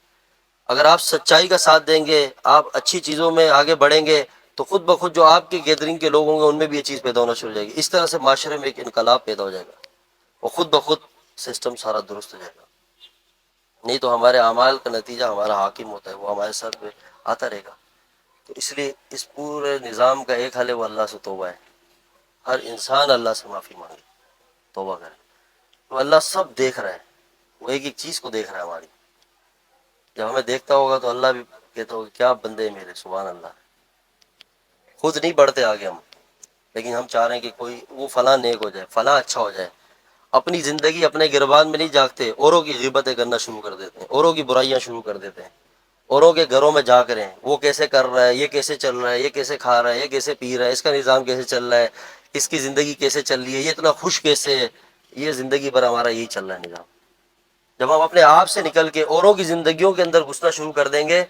اگر آپ سچائی کا ساتھ دیں گے، آپ اچھی چیزوں میں آگے بڑھیں گے، تو خود بخود جو آپ کی گیدرنگ کے لوگ ہوں گے ان میں بھی یہ چیز پیدا ہونا شروع ہو جائے گی. اس طرح سے معاشرے میں ایک انقلاب پیدا ہو جائے گا اور خود بخود سسٹم سارا درست ہو جائے گا. نہیں تو ہمارے اعمال کا نتیجہ ہمارا حاکم ہوتا ہے، وہ ہمارے سر پہ آتا رہے گا. تو اس لیے اس پورے نظام کا ایک حل ہے، وہ اللہ سے توبہ ہے. ہر انسان اللہ سے معافی مانگے، توبہ کرے. تو اللہ سب دیکھ رہا ہے، وہ ایک ایک چیز کو دیکھ رہا ہے ہماری. جب ہمیں دیکھتا ہوگا تو اللہ بھی کہتا ہوگا کیا بندے ہیں میرے، سبحان اللہ. خود نہیں بڑھتے آگے ہم، لیکن ہم چاہ رہے ہیں کہ کوئی وہ فلاں نیک ہو جائے، فلاں اچھا ہو جائے. اپنی زندگی اپنے گربان میں نہیں جاگتے، اوروں کی غیبتیں کرنا شروع کر دیتے ہیں، اوروں کی برائیاں شروع کر دیتے ہیں. اوروں کے گھروں میں جا کریں وہ کیسے کر رہا ہے، یہ کیسے چل رہا ہے، یہ کیسے کھا رہا ہے، یہ کیسے پی رہا ہے، اس کا نظام کیسے چل رہا ہے، اس کی زندگی کیسے چل رہی ہے، یہ اتنا خوش کیسے ہے. یہ زندگی بھر ہمارا یہی چل رہا ہے نظام. جب ہم اپنے آپ سے نکل کے اوروں کی زندگیوں کے اندر گھسنا شروع کر دیں گے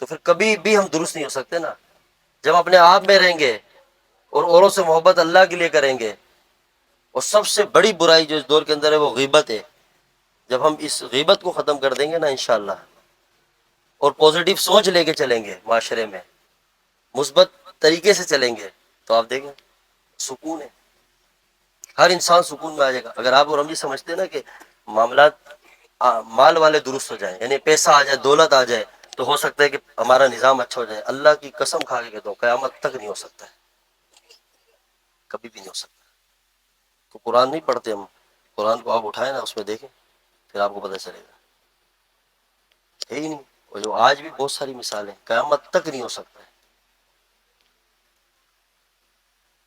تو پھر کبھی بھی ہم درست نہیں ہو سکتے نا. جب اپنے آپ میں رہیں گے اور اوروں سے محبت اللہ کے لیے کریں گے. اور سب سے بڑی برائی جو اس دور کے اندر ہے وہ غیبت ہے. جب ہم اس غیبت کو ختم کر دیں گے نا انشاءاللہ، اور پازیٹیو سوچ لے کے چلیں گے معاشرے میں، مثبت طریقے سے چلیں گے، تو آپ دیکھیں سکون ہے. ہر انسان سکون میں آ جائے گا. اگر آپ اور ہم یہ سمجھتے ہیں نا کہ معاملات مال والے درست ہو جائیں، یعنی پیسہ آ جائے، دولت آ جائے، تو ہو سکتا ہے کہ ہمارا نظام اچھا ہو جائے. اللہ کی قسم کھا کے کہتا ہوں قیامت تک نہیں ہو سکتا ہے، کبھی بھی نہیں ہو سکتا. تو قرآن نہیں پڑھتے ہم، قرآن کو آپ اٹھائیں نا، اس میں دیکھیں پھر آپ کو پتہ چلے گا. ہے ہی نہیں. اور جو آج بھی بہت ساری مثالیں، قیامت تک نہیں ہو سکتا ہے.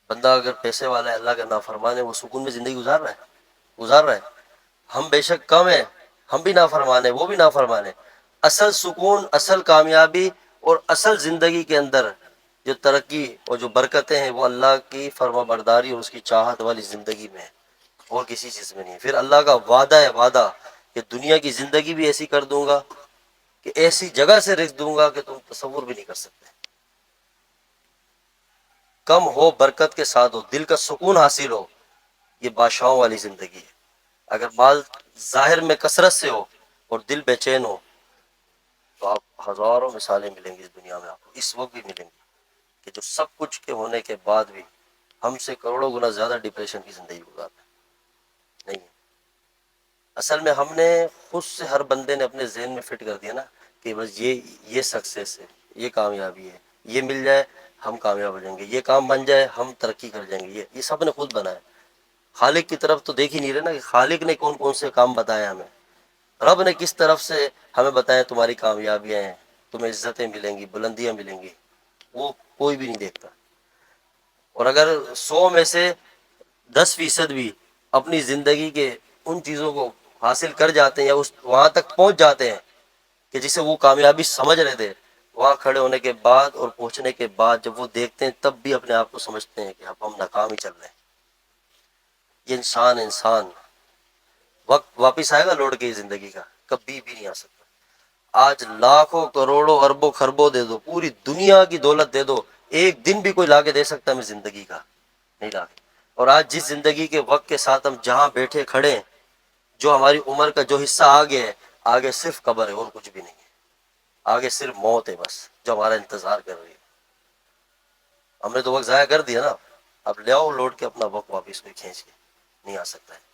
بندہ اگر پیسے والا ہے، اللہ کا نافرمان ہے، وہ سکون میں زندگی گزار رہا ہے. ہم بے شک کم ہیں، ہم بھی نافرمان ہیں، وہ بھی نافرمان ہے. اصل سکون، اصل کامیابی اور اصل زندگی کے اندر جو ترقی اور جو برکتیں ہیں وہ اللہ کی فرما برداری اور اس کی چاہت والی زندگی میں ہے، اور کسی چیز میں نہیں ہے. پھر اللہ کا وعدہ ہے، وعدہ کہ دنیا کی زندگی بھی ایسی کر دوں گا کہ ایسی جگہ سے رزق دوں گا کہ تم تصور بھی نہیں کر سکتے. کم ہو برکت کے ساتھ ہو، دل کا سکون حاصل ہو، یہ بادشاہوں والی زندگی ہے. اگر مال ظاہر میں کثرت سے ہو اور دل بے چین ہو تو آپ ہزاروں مثالیں ملیں گی اس دنیا میں، آپ کو اس وقت بھی ملیں گی کہ جو سب کچھ کے ہونے کے بعد بھی ہم سے کروڑوں گنا زیادہ ڈپریشن کی زندگی گزارتا ہے. نہیں ہے. اصل میں ہم نے خود سے، ہر بندے نے اپنے ذہن میں فٹ کر دیا نا کہ بس یہ سکسیس ہے، یہ کامیابی ہے، یہ مل جائے ہم کامیاب ہو جائیں گے، یہ کام بن جائے ہم ترقی کر جائیں گے. یہ سب نے خود بنایا. خالق کی طرف تو دیکھ ہی نہیں رہے نا کہ خالق نے کون کون سے کام بتایا ہمیں. رب نے کس طرف سے ہمیں بتایا تمہاری کامیابیاں ہیں، تمہیں عزتیں ملیں گی، بلندیاں ملیں گی. وہ کوئی بھی نہیں دیکھتا. اور اگر 100 میں سے 10% بھی اپنی زندگی کے ان چیزوں کو حاصل کر جاتے ہیں یا وہاں تک پہنچ جاتے ہیں کہ جسے وہ کامیابی سمجھ رہے تھے، وہاں کھڑے ہونے کے بعد اور پہنچنے کے بعد جب وہ دیکھتے ہیں تب بھی اپنے آپ کو سمجھتے ہیں کہ اب ہم ناکام ہی چل رہے ہیں. یہ انسان وقت واپس آئے گا لوٹ کے زندگی کا؟ کبھی بھی نہیں آ سکتا. آج لاکھوں کروڑوں اربوں خربوں دے دو، پوری دنیا کی دولت دے دو، ایک دن بھی کوئی لا کے دے سکتا ہے ہمیں زندگی کا؟ نہیں لا کے. اور آج جس زندگی کے وقت کے ساتھ ہم جہاں بیٹھے کھڑے ہیں، جو ہماری عمر کا جو حصہ آگے ہے، آگے صرف قبر ہے اور کچھ بھی نہیں ہے. آگے صرف موت ہے بس جو ہمارا انتظار کر رہی ہے. ہم نے تو وقت ضائع کر دیا نا. اب لے آؤ لوٹ کے اپنا وقت واپس کوئی کھینچ کے، نہیں آ سکتا ہے.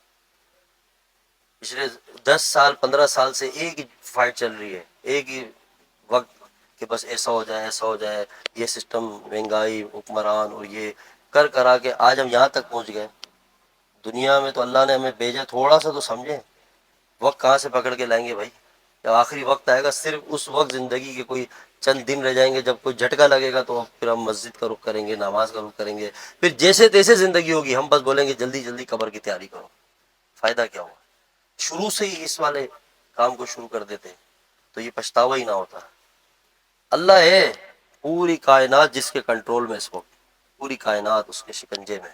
پچھلے 10 سال 15 سال سے ایک ہی فائٹ چل رہی ہے، ایک ہی وقت کہ بس ایسا ہو جائے، ایسا ہو جائے. یہ سسٹم، مہنگائی، حکمران، اور یہ کرا کے آج ہم یہاں تک پہنچ گئے. دنیا میں تو اللہ نے ہمیں بھیجا، تھوڑا سا تو سمجھیں. وقت کہاں سے پکڑ کے لائیں گے بھائی؟ جب آخری وقت آئے گا صرف اس وقت زندگی کے کوئی چند دن رہ جائیں گے، جب کوئی جھٹکا لگے گا تو پھر ہم مسجد کا رخ کریں گے، نماز کا رخ کریں گے. پھر جیسے تیسے زندگی ہوگی، ہم بس بولیں گے جلدی جلدی قبر کی تیاری کرو. فائدہ کیا ہوا؟ شروع سے ہی اس والے کام کو شروع کر دیتے تو یہ پچھتاوا ہی نہ ہوتا. اللہ ہے پوری کائنات جس کے کنٹرول میں اس وقت، پوری کائنات اس کے شکنجے میں.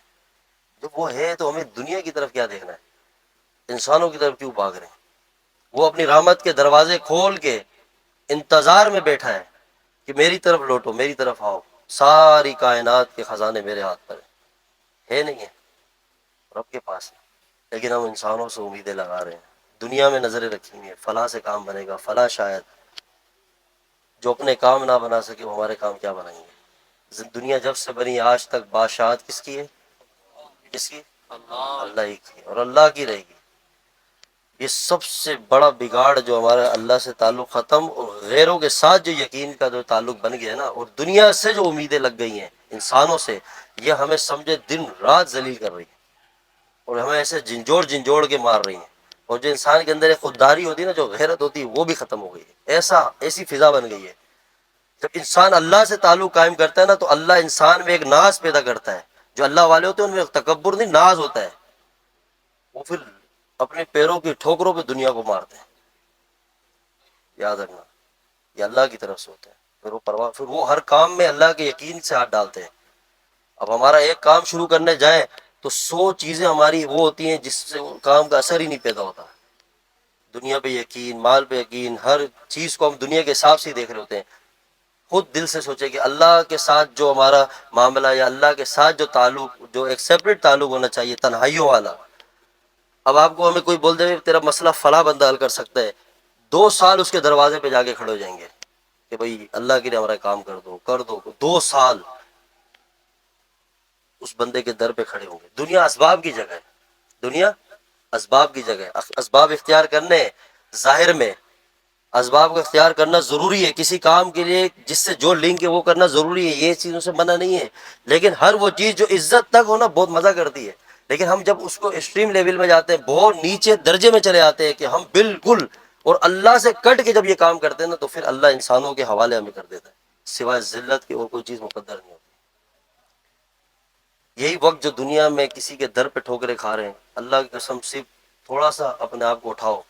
جب وہ ہے تو ہمیں دنیا کی طرف کیا دیکھنا ہے؟ انسانوں کی طرف کیوں بھاگ رہے ہیں؟ وہ اپنی رحمت کے دروازے کھول کے انتظار میں بیٹھا ہے کہ میری طرف لوٹو، میری طرف آؤ، ساری کائنات کے خزانے میرے ہاتھ پر ہے نہیں ہے، رب کے پاس ہے، لیکن ہم انسانوں سے امیدیں لگا رہے ہیں، دنیا میں نظریں رکھی ہوئی ہیں، فلاں سے کام بنے گا، فلاں شاید، جو اپنے کام نہ بنا سکے وہ ہمارے کام کیا بنائیں گے؟ دنیا جب سے بنی آج تک بادشاہت کس کی ہے؟ کس کی؟ اللہ ہی کی، اور اللہ کی رہے گی۔ یہ سب سے بڑا بگاڑ جو ہمارا اللہ سے تعلق ختم اور غیروں کے ساتھ جو یقین کا جو تعلق بن گیا ہے نا، اور دنیا سے جو امیدیں لگ گئی ہیں انسانوں سے، یہ ہمیں سمجھے دن رات ذلیل کر رہی ہے اور ہمیں ایسے جھنجھوڑ کے مار رہی ہیں، اور جو انسان کے اندر ایک خودداری ہوتی ہے نا، جو غیرت ہوتی ہے، وہ بھی ختم ہو گئی ہے، ایسی فضا بن گئی ہے۔ جب انسان اللہ سے تعلق قائم کرتا ہے نا، تو اللہ انسان میں ایک ناز پیدا کرتا ہے، جو اللہ والے ہوتے ہیں ان میں تکبر نہیں، ناز ہوتا ہے، وہ پھر اپنے پیروں کی ٹھوکروں پہ دنیا کو مارتے ہیں۔ یاد رکھنا، یہ اللہ کی طرف سے ہوتا ہے، پھر وہ ہر کام میں اللہ کے یقین سے ہاتھ ڈالتے ہیں۔ اب ہمارا ایک کام شروع کرنے جائیں تو 100 چیزیں ہماری وہ ہوتی ہیں جس سے کام کا اثر ہی نہیں پیدا ہوتا۔ دنیا پہ یقین، مال پہ یقین، ہر چیز کو ہم دنیا کے حساب سے ہی دیکھ رہے ہوتے ہیں۔ خود دل سے سوچے کہ اللہ کے ساتھ جو ہمارا معاملہ، یا اللہ کے ساتھ جو تعلق، جو ایک سیپریٹ تعلق ہونا چاہیے، تنہائیوں والا۔ اب آپ کو ہمیں کوئی بول دے تیرا مسئلہ فلاں بندہ حل کر سکتا ہے، 2 سال اس کے دروازے پہ جا کے کھڑے ہو جائیں گے کہ بھائی اللہ کے لیے ہمارا کام کر دو 2 سال اس بندے کے در پہ کھڑے ہوں گے۔ دنیا اسباب کی جگہ ہے، دنیا اسباب کی جگہ ہے، اسباب اختیار کرنے، ظاہر میں اسباب کو اختیار کرنا ضروری ہے، کسی کام کے لیے جس سے جو لنک ہے وہ کرنا ضروری ہے، یہ چیزوں سے منع نہیں ہے، لیکن ہر وہ چیز جو عزت تک ہونا بہت مزہ کرتی ہے، لیکن ہم جب اس کو ایکسٹریم لیول میں جاتے ہیں، بہت نیچے درجے میں چلے آتے ہیں کہ ہم بالکل اور اللہ سے کٹ کے جب یہ کام کرتے ہیں نا، تو پھر اللہ انسانوں کے حوالے ہمیں کر دیتا ہے، سوائے ذلت کی اور کوئی چیز مقدر نہیں ہوتی۔ یہی وقت جو دنیا میں کسی کے در پہ ٹھوکرے کھا رہے ہیں، اللہ کی قسم صرف تھوڑا سا اپنے آپ کو اٹھاؤ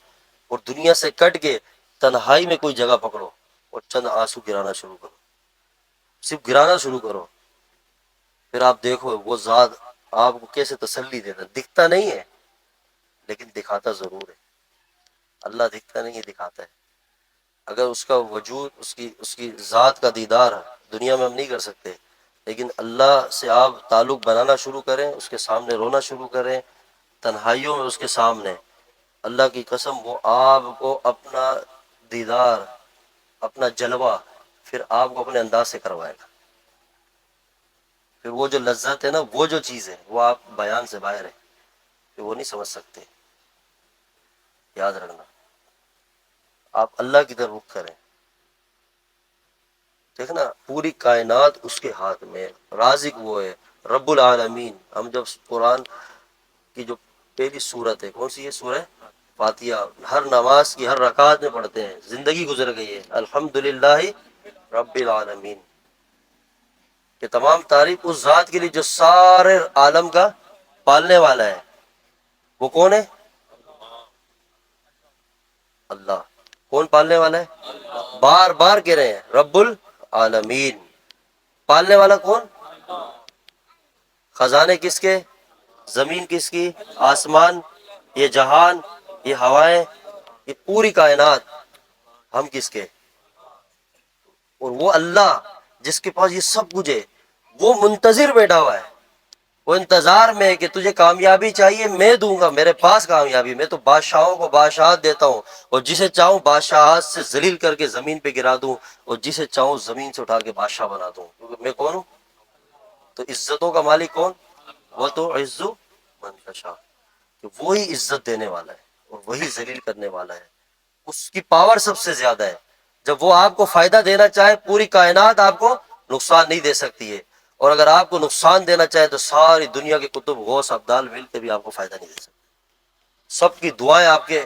اور دنیا سے کٹ کے تنہائی میں کوئی جگہ پکڑو اور چند آنسو گرانا شروع کرو، صرف گرانا شروع کرو، پھر آپ دیکھو وہ ذات آپ کو کیسے تسلی دیتا ہے۔ دکھتا نہیں ہے لیکن دکھاتا ضرور ہے، اللہ دکھتا نہیں ہے، دکھاتا ہے۔ اگر اس کا وجود، اس کی ذات کا دیدار دنیا میں ہم نہیں کر سکتے، لیکن اللہ سے آپ تعلق بنانا شروع کریں، اس کے سامنے رونا شروع کریں تنہائیوں میں، اس کے سامنے، اللہ کی قسم وہ آپ کو اپنا دیدار، اپنا جلوہ پھر آپ کو اپنے انداز سے کروائے گا۔ پھر وہ جو لذت ہے نا، وہ جو چیز ہے، وہ آپ بیان سے باہر ہے، کہ وہ نہیں سمجھ سکتے۔ یاد رکھنا، آپ اللہ کی طرف رخ کریں، دیکھنا پوری کائنات اس کے ہاتھ میں، رازق وہ ہے، رب العالمین۔ ہم جب قرآن کی جو پہلی سورت ہے، کون سی ہے؟ سورہ فاتحہ، ہر نماز کی ہر رکعت میں پڑھتے ہیں، زندگی گزر گئی ہے الحمدللہ رب العالمین، کہ تمام تعریف اس ذات کے لیے جو سارے عالم کا پالنے والا ہے۔ وہ کون ہے؟ اللہ۔ کون پالنے والا ہے؟ بار بار کہہ رہے ہیں رب العالمین۔ پالنے والا کون؟ خزانے کس کے؟ زمین کس کی؟ آسمان، یہ جہان، یہ ہوائیں، یہ پوری کائنات، ہم کس کے؟ اور وہ اللہ جس کے پاس یہ سب کچھ ہے، وہ منتظر بیٹھا ہوا ہے، وہ انتظار میں ہے کہ تجھے کامیابی چاہیے، میں دوں گا، میرے پاس کامیابی، میں تو بادشاہوں کو بادشاہت دیتا ہوں، اور جسے چاہوں بادشاہت سے ذلیل کر کے زمین پہ گرا دوں، اور جسے چاہوں زمین سے اٹھا کے بادشاہ بنا دوں، کیونکہ میں کون ہوں؟ تو عزتوں کا مالک کون؟ وہ تو عزو من تشاء، کہ وہی عزت دینے والا ہے اور وہی ذلیل کرنے والا ہے، اس کی پاور سب سے زیادہ ہے۔ جب وہ آپ کو فائدہ دینا چاہے، پوری کائنات آپ کو نقصان نہیں دے سکتی ہے، اور اگر آپ کو نقصان دینا چاہے تو ساری دنیا کے کتب غوث ابدال مل کے بھی آپ کو فائدہ نہیں دے سکتے۔ سب کی دعائیں آپ کے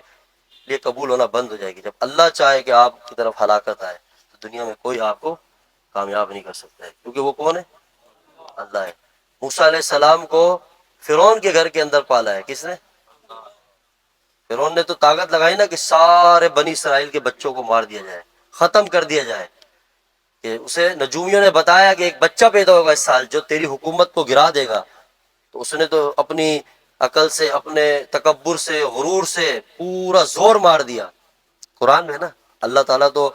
لیے قبول ہونا بند ہو جائے گی۔ جب اللہ چاہے کہ آپ کی طرف ہلاکت آئے تو دنیا میں کوئی آپ کو کامیاب نہیں کر سکتا ہے، کیونکہ وہ کون ہے؟ اللہ ہے۔ موسیٰ علیہ السلام کو فرعون کے گھر کے اندر پالا ہے کس نے؟ فرعون نے تو طاقت لگائی نا کہ سارے بنی اسرائیل کے بچوں کو مار دیا جائے، ختم کر دیا جائے، کہ اسے نجومیوں نے بتایا کہ ایک بچہ پیدا ہوگا اس سال جو تیری حکومت کو گرا دے گا، تو اس نے تو اپنی عقل سے، اپنے تکبر سے، غرور سے پورا زور مار دیا۔ قرآن میں ہے نا، اللہ تعالیٰ تو،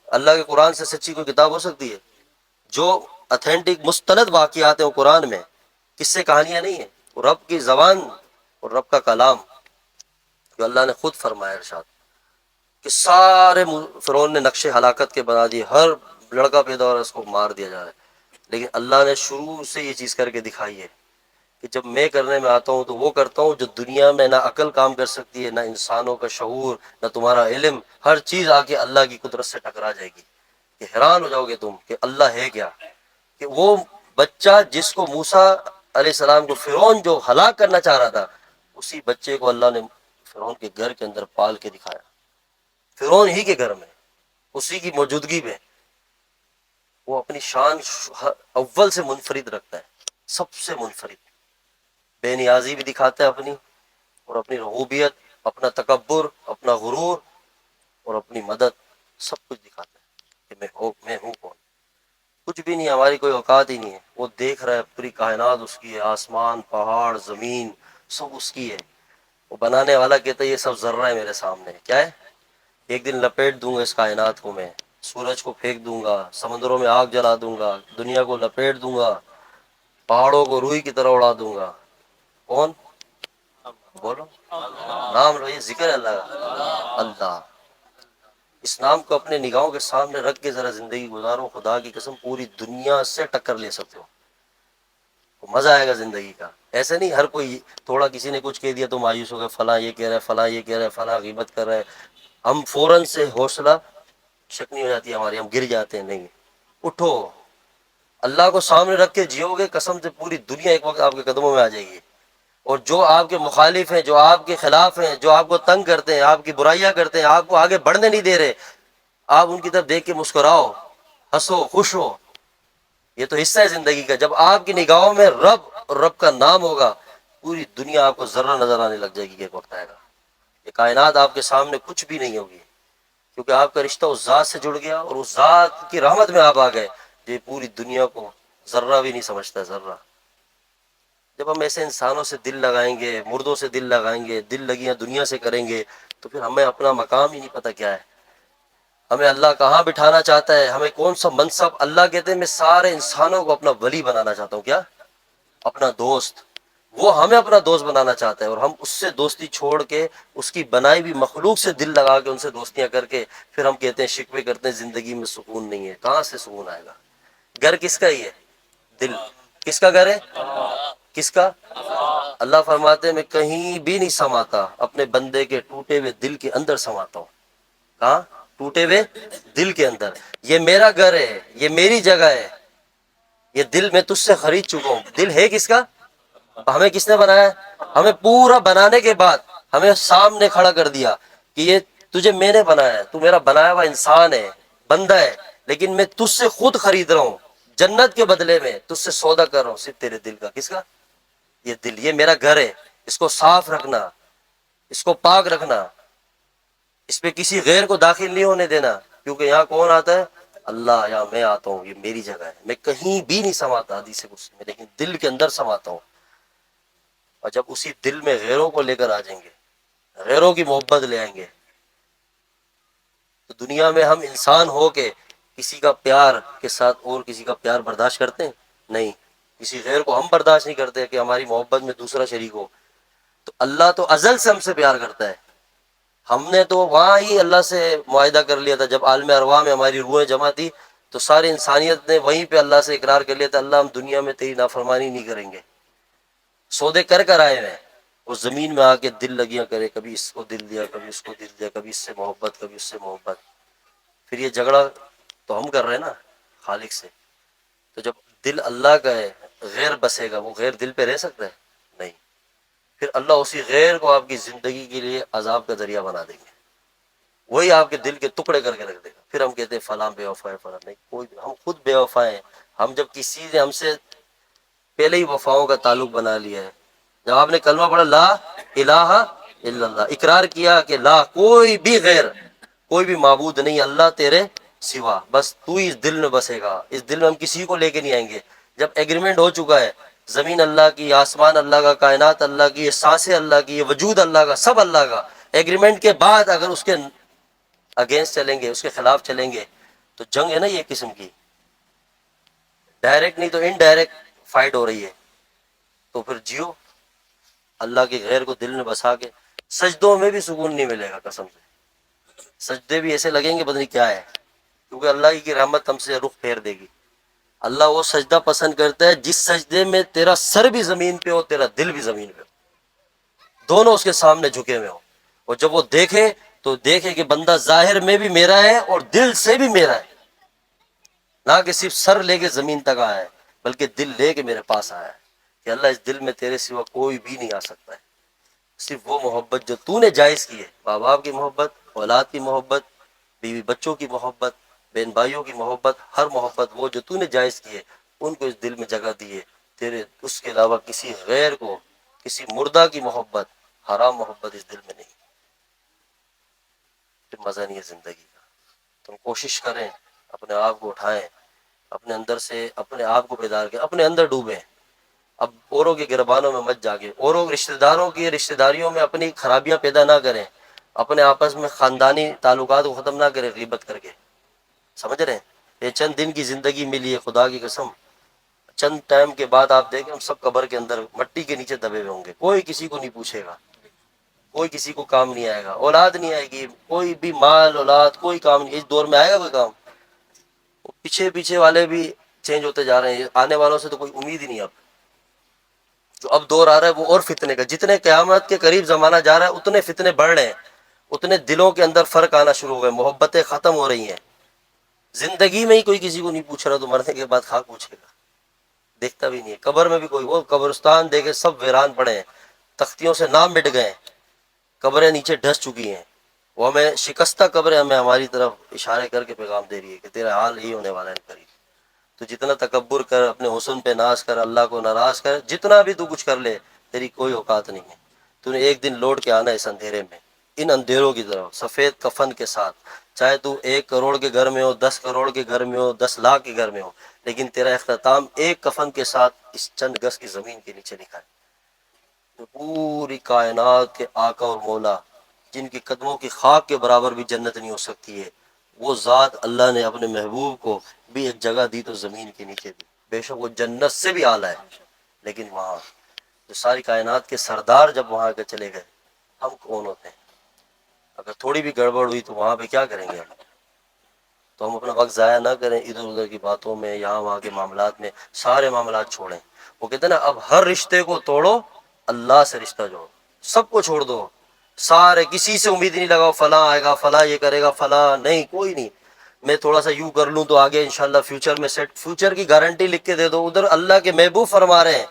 اللہ کے قرآن سے سچی کوئی کتاب ہو سکتی ہے؟ جو اتھینٹک مستند واقعات ہیں وہ قرآن میں، کس سے کہانیاں نہیں ہیں، وہ رب کی زبان اور رب کا کلام، جو اللہ نے خود فرمایا ارشاد کہ سارے فرعون نے نقشے ہلاکت کے بنا دیے، ہر لڑکا پیدا ہو رہا ہے اس کو مار دیا جا رہا ہے، لیکن اللہ نے شروع سے یہ چیز کر کے دکھائی ہے کہ جب میں کرنے میں آتا ہوں تو وہ کرتا ہوں جو دنیا میں نہ عقل کام کر سکتی ہے، نہ انسانوں کا شعور، نہ تمہارا علم، ہر چیز آ کے اللہ کی قدرت سے ٹکرا جائے گی کہ حیران ہو جاؤ گے تم کہ اللہ ہے کیا۔ کہ وہ بچہ جس کو موسیٰ علیہ السلام کو فرعون جو ہلاک کرنا چاہ رہا تھا، اسی بچے کو اللہ نے فرعون کے گھر کے اندر پال کے دکھایا، فرعون ہی کے گھر میں، اسی کی موجودگی میں۔ وہ اپنی شان اول سے منفرد رکھتا ہے، سب سے منفرد، بے نیازی بھی دکھاتا ہے اپنی، اور اپنی ربوبیت، اپنا تکبر، اپنا غرور اور اپنی مدد، سب کچھ دکھاتا ہے کہ میں ہوں کون۔ کچھ بھی نہیں، ہماری کوئی اوقات ہی نہیں ہے۔ وہ دیکھ رہا ہے پوری کائنات اس کی ہے، آسمان، پہاڑ، زمین، سب اس کی ہے۔ وہ بنانے والا کہتا ہے یہ سب ذرہ ہے میرے سامنے، کیا ہے؟ ایک دن لپیٹ دوں گا اس کائنات کو میں، سورج کو پھینک دوں گا، سمندروں میں آگ جلا دوں گا، دنیا کو لپیٹ دوں گا، پہاڑوں کو روئی کی طرح اڑا دوں گا۔ کون؟ بولو، نام لو، یہ ذکر ہے اللہ کا، اللہ۔ اس نام کو اپنے نگاہوں کے سامنے رکھ کے ذرا زندگی گزارو، خدا کی قسم پوری دنیا سے ٹکر لے سکتے ہو، مزہ آئے گا زندگی کا۔ ایسے نہیں ہر کوئی، تھوڑا کسی نے کچھ کہہ دیا تو مایوس ہو گئے، فلاں یہ کہہ رہا ہے، فلاں یہ کہہ رہا ہے، فلاں غیبت کر رہا ہے، ہم فوراً سے حوصلہ شکنی ہو جاتی ہے ہماری، ہم گر جاتے ہیں۔ نہیں، اٹھو، اللہ کو سامنے رکھ کے جیو گے، قسم سے پوری دنیا ایک وقت آپ کے قدموں میں آ جائے گی، اور جو آپ کے مخالف ہیں، جو آپ کے خلاف ہیں، جو آپ کو تنگ کرتے ہیں، آپ کی برائیاں کرتے ہیں، آپ کو آگے بڑھنے نہیں دے رہے، آپ ان کی طرف دیکھ کے مسکراؤ، ہنسو، خوش ہو۔ یہ تو حصہ ہے زندگی کا۔ جب آپ کی نگاہوں میں رب اور رب کا نام ہوگا، پوری دنیا آپ کو ذرہ نظر آنے لگ جائے گی کہ ایک وقت آئے گا یہ کائنات آپ کے سامنے کچھ بھی نہیں ہوگی، کیونکہ آپ کا رشتہ اس ذات سے جڑ گیا، اور اس ذات کی رحمت میں آپ آ گئے، یہ پوری دنیا کو ذرہ بھی نہیں سمجھتا، ذرہ۔ جب ہم ایسے انسانوں سے دل لگائیں گے، مردوں سے دل لگائیں گے، دل لگیاں دنیا سے کریں گے، تو پھر ہمیں اپنا مقام ہی نہیں پتہ کیا ہے، ہمیں اللہ کہاں بٹھانا چاہتا ہے، ہمیں کون سا منصب۔ اللہ کہتے ہیں میں سارے انسانوں کو اپنا ولی بنانا چاہتا ہوں، کیا؟ اپنا دوست۔ وہ ہمیں اپنا دوست بنانا چاہتا ہے، اور ہم اس سے دوستی چھوڑ کے، اس کی بنائی ہوئی مخلوق سے دل لگا کے، ان سے دوستیاں کر کے، پھر ہم کہتے ہیں، شکوے کرتے ہیں زندگی میں سکون نہیں ہے۔ کہاں سے سکون آئے گا؟ گھر کس کا ہی ہے؟ دل۔ کس کا گھر ہے؟ کس کا؟ اللہ فرماتے ہیں میں کہیں بھی نہیں سماتا، اپنے بندے کے ٹوٹے ہوئے دل کے اندر سماتا ہوں۔ کہاں؟ ٹوٹے ہوئے دل کے اندر۔ یہ میرا گھر ہے، یہ میری جگہ ہے، یہ دل میں تجھ سے خرید چکا ہوں۔ دل ہے کس کا؟ ہمیں کس نے بنایا ہے؟ ہمیں پورا بنانے کے بعد ہمیں سامنے کھڑا کر دیا کہ یہ تجھے میں نے بنایا ہے، تو میرا بنایا ہوا انسان ہے، بندہ ہے، لیکن میں تجھ سے خود خرید رہا ہوں، جنت کے بدلے میں تجھ سے سودا کر رہا ہوں، صرف تیرے دل کا۔ کس کا؟ یہ دل، یہ میرا گھر ہے، اس کو صاف رکھنا، اس کو پاک رکھنا، اس پہ کسی غیر کو داخل نہیں ہونے دینا، کیونکہ یہاں کون آتا ہے؟ اللہ۔ یہاں میں آتا ہوں، یہ میری جگہ ہے، میں کہیں بھی نہیں سماتا حدیث قدسی میں، لیکن دل کے اندر سماتا ہوں۔ اور جب اسی دل میں غیروں کو لے کر آ جائیں گے، غیروں کی محبت لے آئیں گے، تو دنیا میں ہم انسان ہو کے کسی کا پیار کے ساتھ اور کسی کا پیار برداشت کرتے ہیں؟ نہیں، کسی غیر کو ہم برداشت نہیں کرتے کہ ہماری محبت میں دوسرا شریک ہو۔ تو اللہ تو ازل سے ہم سے پیار کرتا ہے، ہم نے تو وہاں ہی اللہ سے معاہدہ کر لیا تھا، جب عالم ارواح میں ہماری روحیں جمع تھی تو ساری انسانیت نے وہیں پہ اللہ سے اقرار کر لیا تھا، اللہ ہم دنیا میں تیری نافرمانی نہیں کریں گے۔ سودے کر آئے ہیں، وہ زمین میں آ کے دل لگیاں کرے، کبھی اس کو دل دیا، کبھی اس کو دل دیا، کبھی اس سے محبت، کبھی اس سے محبت۔ پھر یہ جھگڑا تو ہم کر رہے ہیں نا خالق سے۔ تو جب دل اللہ کا ہے، غیر بسے گا، وہ غیر دل پہ رہ سکتا ہے؟ نہیں۔ پھر اللہ اسی غیر کو آپ کی زندگی کے لیے عذاب کا ذریعہ بنا دیں گے، وہی آپ کے دل کے ٹکڑے کر کے رکھ دے گا۔ پھر ہم کہتے ہیں فلاں بے وفا ہے، فلاں نہیں، کوئی ہم خود بے وفا ہیں۔ ہم جب کسی نے ہم سے پہلے ہی وفاؤں کا تعلق بنا لیا ہے، جب آپ نے کلمہ پڑھا لا الہ الا اللہ، اقرار کیا کہ لا، کوئی بھی غیر، کوئی بھی معبود نہیں اللہ تیرے سوا، بس تو ہی اس دل میں بسے گا، اس دل میں ہم کسی کو لے کے نہیں آئیں گے۔ جب ایگریمنٹ ہو چکا ہے، زمین اللہ کی، آسمان اللہ کا، کائنات اللہ کی، یہ سانسیں اللہ کی، یہ وجود اللہ کا، سب اللہ کا۔ ایگریمنٹ کے بعد اگر اس کے اگینسٹ چلیں گے، اس کے خلاف چلیں گے تو جنگ ہے نا یہ قسم کی، ڈائریکٹ نہیں تو انڈائریکٹ فائٹ ہو رہی ہے۔ تو پھر جیو اللہ کے غیر کو دل میں بسا کے، سجدوں میں بھی سکون نہیں ملے گا قسم سے، سجدے بھی ایسے لگیں گے پتہ نہیں کیا ہے، کیونکہ اللہ کی رحمت ہم سے رخ پھیر دے گی۔ اللہ وہ سجدہ پسند کرتا ہے جس سجدے میں تیرا سر بھی زمین پہ ہو، تیرا دل بھی زمین پہ ہو، دونوں اس کے سامنے جھکے ہوئے ہوں، اور جب وہ دیکھے تو دیکھے کہ بندہ ظاہر میں بھی میرا ہے اور دل سے بھی میرا ہے، نہ کہ صرف سر لے کے زمین تک آیا ہے بلکہ دل لے کے میرے پاس آیا ہے کہ اللہ اس دل میں تیرے سوا کوئی بھی نہیں آ سکتا ہے، صرف وہ محبت جو تو نے جائز کی ہے، ماں باپ کی محبت، اولاد کی محبت، بیوی بچوں کی محبت، بہن بھائیوں کی محبت، ہر محبت وہ جو تو نے جائز کی ہے ان کو اس دل میں جگہ دی ہے، تیرے اس کے علاوہ کسی غیر کو، کسی مردہ کی محبت، حرام محبت اس دل میں نہیں، پھر مزہ نہیں ہے زندگی کا۔ تم کوشش کریں، اپنے آپ کو اٹھائیں، اپنے اندر سے اپنے آپ کو بیدار کریں، اپنے اندر ڈوبیں، اب اوروں کے گربانوں میں مت جاگے، اوروں رشتہ داروں کی رشتہ داریوں میں اپنی خرابیاں پیدا نہ کریں، اپنے آپس میں خاندانی تعلقات کو ختم نہ کریں غیبت کر کے، سمجھ رہے ہیں؟ یہ چند دن کی زندگی ملی ہے، خدا کی قسم چند ٹائم کے بعد آپ دیکھیں ہم سب قبر کے اندر مٹی کے نیچے دبے ہوئے ہوں گے، کوئی کسی کو نہیں پوچھے گا، کوئی کسی کو کام نہیں آئے گا، اولاد نہیں آئے گی، کوئی بھی مال اولاد کوئی کام نہیں، اس دور میں آئے گا کوئی کام؟ پیچھے پیچھے والے بھی چینج ہوتے جا رہے ہیں، آنے والوں سے تو کوئی امید ہی نہیں اب، جو اب دور آ رہا ہے وہ اور فتنے کا، جتنے قیامت کے قریب زمانہ جا رہا ہے اتنے فتنے بڑھ رہے ہیں، اتنے دلوں کے اندر فرق آنا شروع ہو گئے، محبتیں ختم ہو رہی ہیں، زندگی میں ہی کوئی کسی کو نہیں پوچھ رہا تو مرنے کے بعد خاک پوچھے گا، دیکھتا بھی نہیں ہے، قبر میں بھی کوئی، وہ قبرستان دیکھے سب ویران پڑے ہیں، تختیوں سے نام مٹ گئے ہیں، قبریں نیچے ڈھس چکی ہیں، وہ ہمیں شکستہ قبریں ہمیں ہماری طرف اشارے کر کے پیغام دے رہی ہے کہ تیرا حال ہی ہونے والا ہے قریب، تو جتنا تکبر کر، اپنے حسن پہ ناز کر، اللہ کو ناراض کر، جتنا بھی تو کچھ کر لے تیری کوئی اوقات نہیں ہے، تو نے ایک دن لوٹ کے آنا ہے اس اندھیرے میں، ان اندھیروں کی طرف سفید کفن کے ساتھ، چاہے تو 1 کروڑ کے گھر میں ہو، 10 کروڑ کے گھر میں ہو، 10 لاکھ کے گھر میں ہو، لیکن تیرا اختتام ایک کفن کے ساتھ اس چند گز کی زمین کے نیچے لکھا ہے، تو پوری کائنات کے آقا اور مولا جن کی قدموں کی خاک کے برابر بھی جنت نہیں ہو سکتی ہے، وہ ذات اللہ نے اپنے محبوب کو بھی ایک جگہ دی تو زمین کے نیچے دی، بے شک وہ جنت سے بھی اعلیٰ ہے، لیکن وہاں جو ساری کائنات کے سردار جب وہاں کے چلے گئے، ہم کون ہوتے ہیں؟ اگر تھوڑی بھی گڑبڑ ہوئی تو وہاں پہ کیا کریں گے ہم؟ تو ہم اپنا وقت ضائع نہ کریں ادھر ادھر کی باتوں میں، یہاں وہاں کے معاملات میں، سارے معاملات چھوڑیں، وہ کہتے ہیں نا اب ہر رشتے کو توڑو، اللہ سے رشتہ جوڑو، سب کو چھوڑ دو، سارے کسی سے امید نہیں لگاؤ فلاں آئے گا، فلاں یہ کرے گا، فلاں نہیں، کوئی نہیں، میں تھوڑا سا یوں کر لوں تو آگے انشاءاللہ فیوچر میں سیٹ، فیوچر کی گارنٹی لکھ کے دے دو، ادھر اللہ کے محبوب فرما رہے ہیں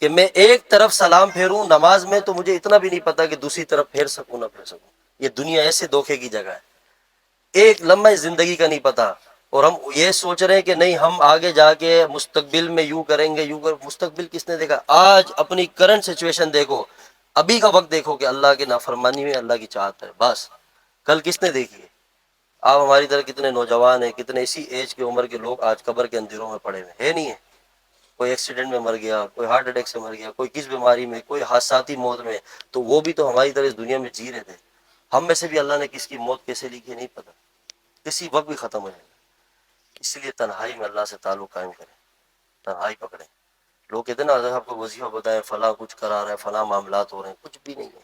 کہ میں ایک طرف سلام پھیروں نماز میں تو مجھے اتنا بھی نہیں پتا کہ دوسری طرف پھیر سکوں نہ پھیر سکوں، یہ دنیا ایسے دھوکے کی جگہ ہے، ایک لمحہ زندگی کا نہیں پتا، اور ہم یہ سوچ رہے ہیں کہ نہیں ہم آگے جا کے مستقبل میں یوں کریں گے، یوں مستقبل کس نے دیکھا؟ آج اپنی کرنٹ سچویشن دیکھو، ابھی کا وقت دیکھو کہ اللہ کی نافرمانی میں اللہ کی چاہت ہے، بس کل کس نے دیکھی ہے؟ آپ ہماری طرح کتنے نوجوان ہیں، کتنے اسی ایج کی عمر کے لوگ آج قبر کے اندھیروں میں پڑے ہوئے ہیں نہیں ہے؟ کوئی ایکسیڈنٹ میں مر گیا، کوئی ہارٹ اٹیک سے مر گیا، کوئی کس بیماری میں، کوئی حادثاتی موت میں، تو وہ بھی تو ہماری طرح اس دنیا میں جی رہے تھے، ہم میں سے بھی اللہ نے کس کی موت کیسے لکھی ہے نہیں پتا، کسی وقت بھی ختم ہو جائے گا، اس لیے تنہائی میں اللہ سے تعلق قائم کریں، تنہائی پکڑیں۔ لوگ کہتے ہیں نا اگر آپ کو وظیفہ بتائیں فلاں کچھ کرا رہا ہے، فلاں معاملات ہو رہے ہیں، کچھ بھی نہیں ہے،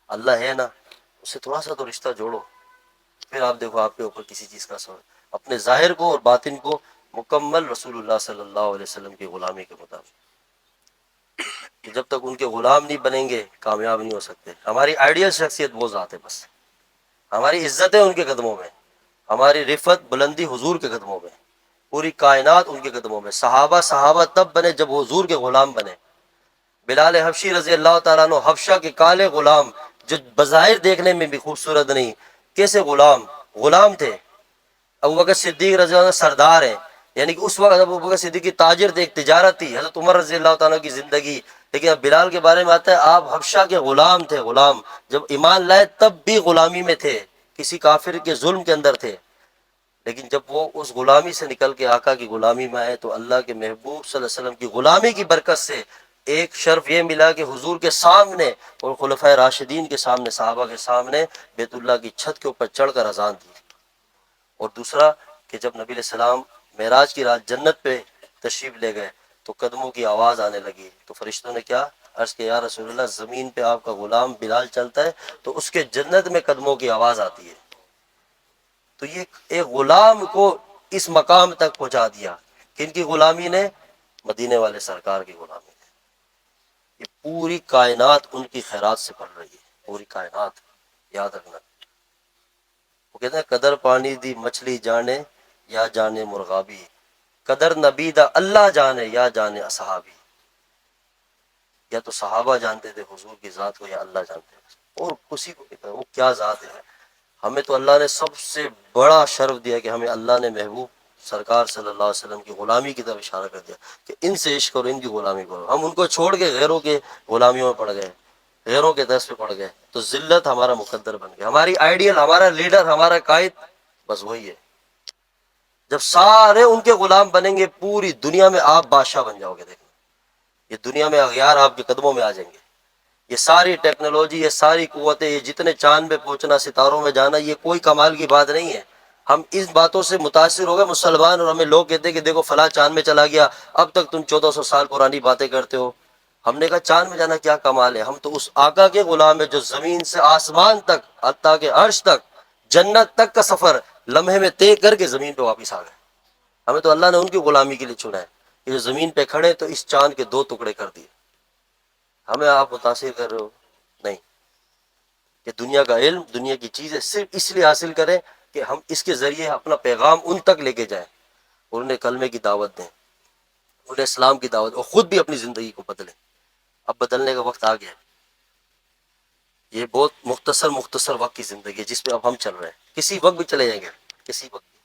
اللہ ہے نا، اس سے تھوڑا سا تو رشتہ جوڑو، پھر آپ دیکھو آپ کے اوپر کسی چیز کا اثر، اپنے ظاہر کو اور باطن کو مکمل رسول اللہ صلی اللہ علیہ وسلم کی غلامی کے مطابق، کہ جب تک ان کے غلام نہیں بنیں گے کامیاب نہیں ہو سکتے۔ ہماری آئیڈیل شخصیت وہ ذات ہے، بس ہماری عزت ہے ان کے قدموں میں، ہماری رفت بلندی حضور کے قدموں میں، پوری کائنات ان کے قدموں میں، صحابہ تب بنے جب حضور کے غلام بنے، بلال حبشی رضی اللہ تعالیٰ عنہ حبشہ کے کالے غلام جو بظاہر دیکھنے میں بھی خوبصورت نہیں، کیسے غلام تھے، ابوبکر صدیق رضی اللہ عنہ سردار ہیں، یعنی کہ اس وقت ابوبکر صدیق کی تاجر تھے، ایک تجارت تھی، حضرت عمر رضی اللہ تعالیٰ کی زندگی، لیکن اب بلال کے بارے میں آتا ہے آپ حبشہ کے غلام تھے، غلام جب ایمان لائے تب بھی غلامی میں تھے، کسی کافر کے ظلم کے اندر تھے، لیکن جب وہ اس غلامی سے نکل کے آقا کی غلامی میں آئے تو اللہ کے محبوب صلی اللہ علیہ وسلم کی غلامی کی برکت سے ایک شرف یہ ملا کہ حضور کے سامنے اور خلفائے راشدین کے سامنے، صحابہ کے سامنے بیت اللہ کی چھت کے اوپر چڑھ کر اذان دی۔ اور دوسرا کہ جب نبی علیہ السلام معراج کی رات جنت پہ تشریف لے گئے تو قدموں کی آواز آنے لگی، تو فرشتوں نے کیا عرض کیا، یا رسول اللہ زمین پہ آپ کا غلام بلال چلتا ہے تو اس کے جنت میں قدموں کی آواز آتی ہے۔ تو یہ ایک غلام کو اس مقام تک پہنچا دیا، کن کی غلامی نے؟ مدینے والے سرکار کی غلامی نے۔ یہ پوری کائنات ان کی خیرات سے پڑھ رہی ہے، پوری کائنات، یاد رکھنا۔ وہ کہتے ہیں قدر پانی دی مچھلی جانے یا جانے مرغابی، قدر نبی دا اللہ جانے یا جانے اصحابی۔ یا تو صحابہ جانتے تھے حضور کی ذات کو یا اللہ جانتے تھے، اور کسی کو نہیں پتا وہ کیا ذات ہے۔ ہمیں تو اللہ نے سب سے بڑا شرف دیا کہ ہمیں اللہ نے محبوب سرکار صلی اللہ علیہ وسلم کی غلامی کی طرف اشارہ کر دیا کہ ان سے عشق کرو، ان کی غلامی کرو۔ ہم ان کو چھوڑ کے غیروں کے غلامیوں میں پڑ گئے، غیروں کے دست پہ پڑ گئے، تو ذلت ہمارا مقدر بن گیا۔ ہماری آئیڈیل، ہمارا لیڈر، ہمارا قائد بس وہی ہے۔ جب سارے ان کے غلام بنیں گے پوری دنیا میں آپ بادشاہ بن جاؤ گے۔ دیکھیں یہ دنیا میں اغیار آپ کے قدموں میں آ جائیں گے۔ یہ ساری ٹیکنالوجی، یہ ساری قوتیں، یہ جتنے چاند پہ پہنچنا، ستاروں میں جانا، یہ کوئی کمال کی بات نہیں ہے۔ ہم اس باتوں سے متاثر ہو گئے مسلمان، اور ہمیں لوگ کہتے ہیں کہ دیکھو فلاں چاند میں چلا گیا، اب تک تم 1400 سال پرانی باتیں کرتے ہو۔ ہم نے کہا چاند میں جانا کیا کمال ہے؟ ہم تو اس آقا کے غلام ہیں جو زمین سے آسمان تک، حتیٰ کہ عرش تک، جنت تک کا سفر لمحے میں طے کر کے زمین پہ واپس آ گئے۔ ہمیں تو اللہ نے ان کی غلامی کے لیے چنا ہے کہ جو زمین پہ کھڑے تو اس چاند کے 2 ٹکڑے کر دیے۔ ہمیں آپ متاثر کر رہے ہو؟ نہیں، کہ دنیا کا علم، دنیا کی چیزیں صرف اس لیے حاصل کریں کہ ہم اس کے ذریعے اپنا پیغام ان تک لے کے جائیں، اور انہیں کلمے کی دعوت دیں، انہیں اسلام کی دعوت، اور خود بھی اپنی زندگی کو بدلیں۔ اب بدلنے کا وقت آ گیا ہے۔ یہ بہت مختصر وقت کی زندگی ہے جس پہ اب ہم چل رہے ہیں، کسی وقت بھی چلے جائیں گے، کسی وقت بھی۔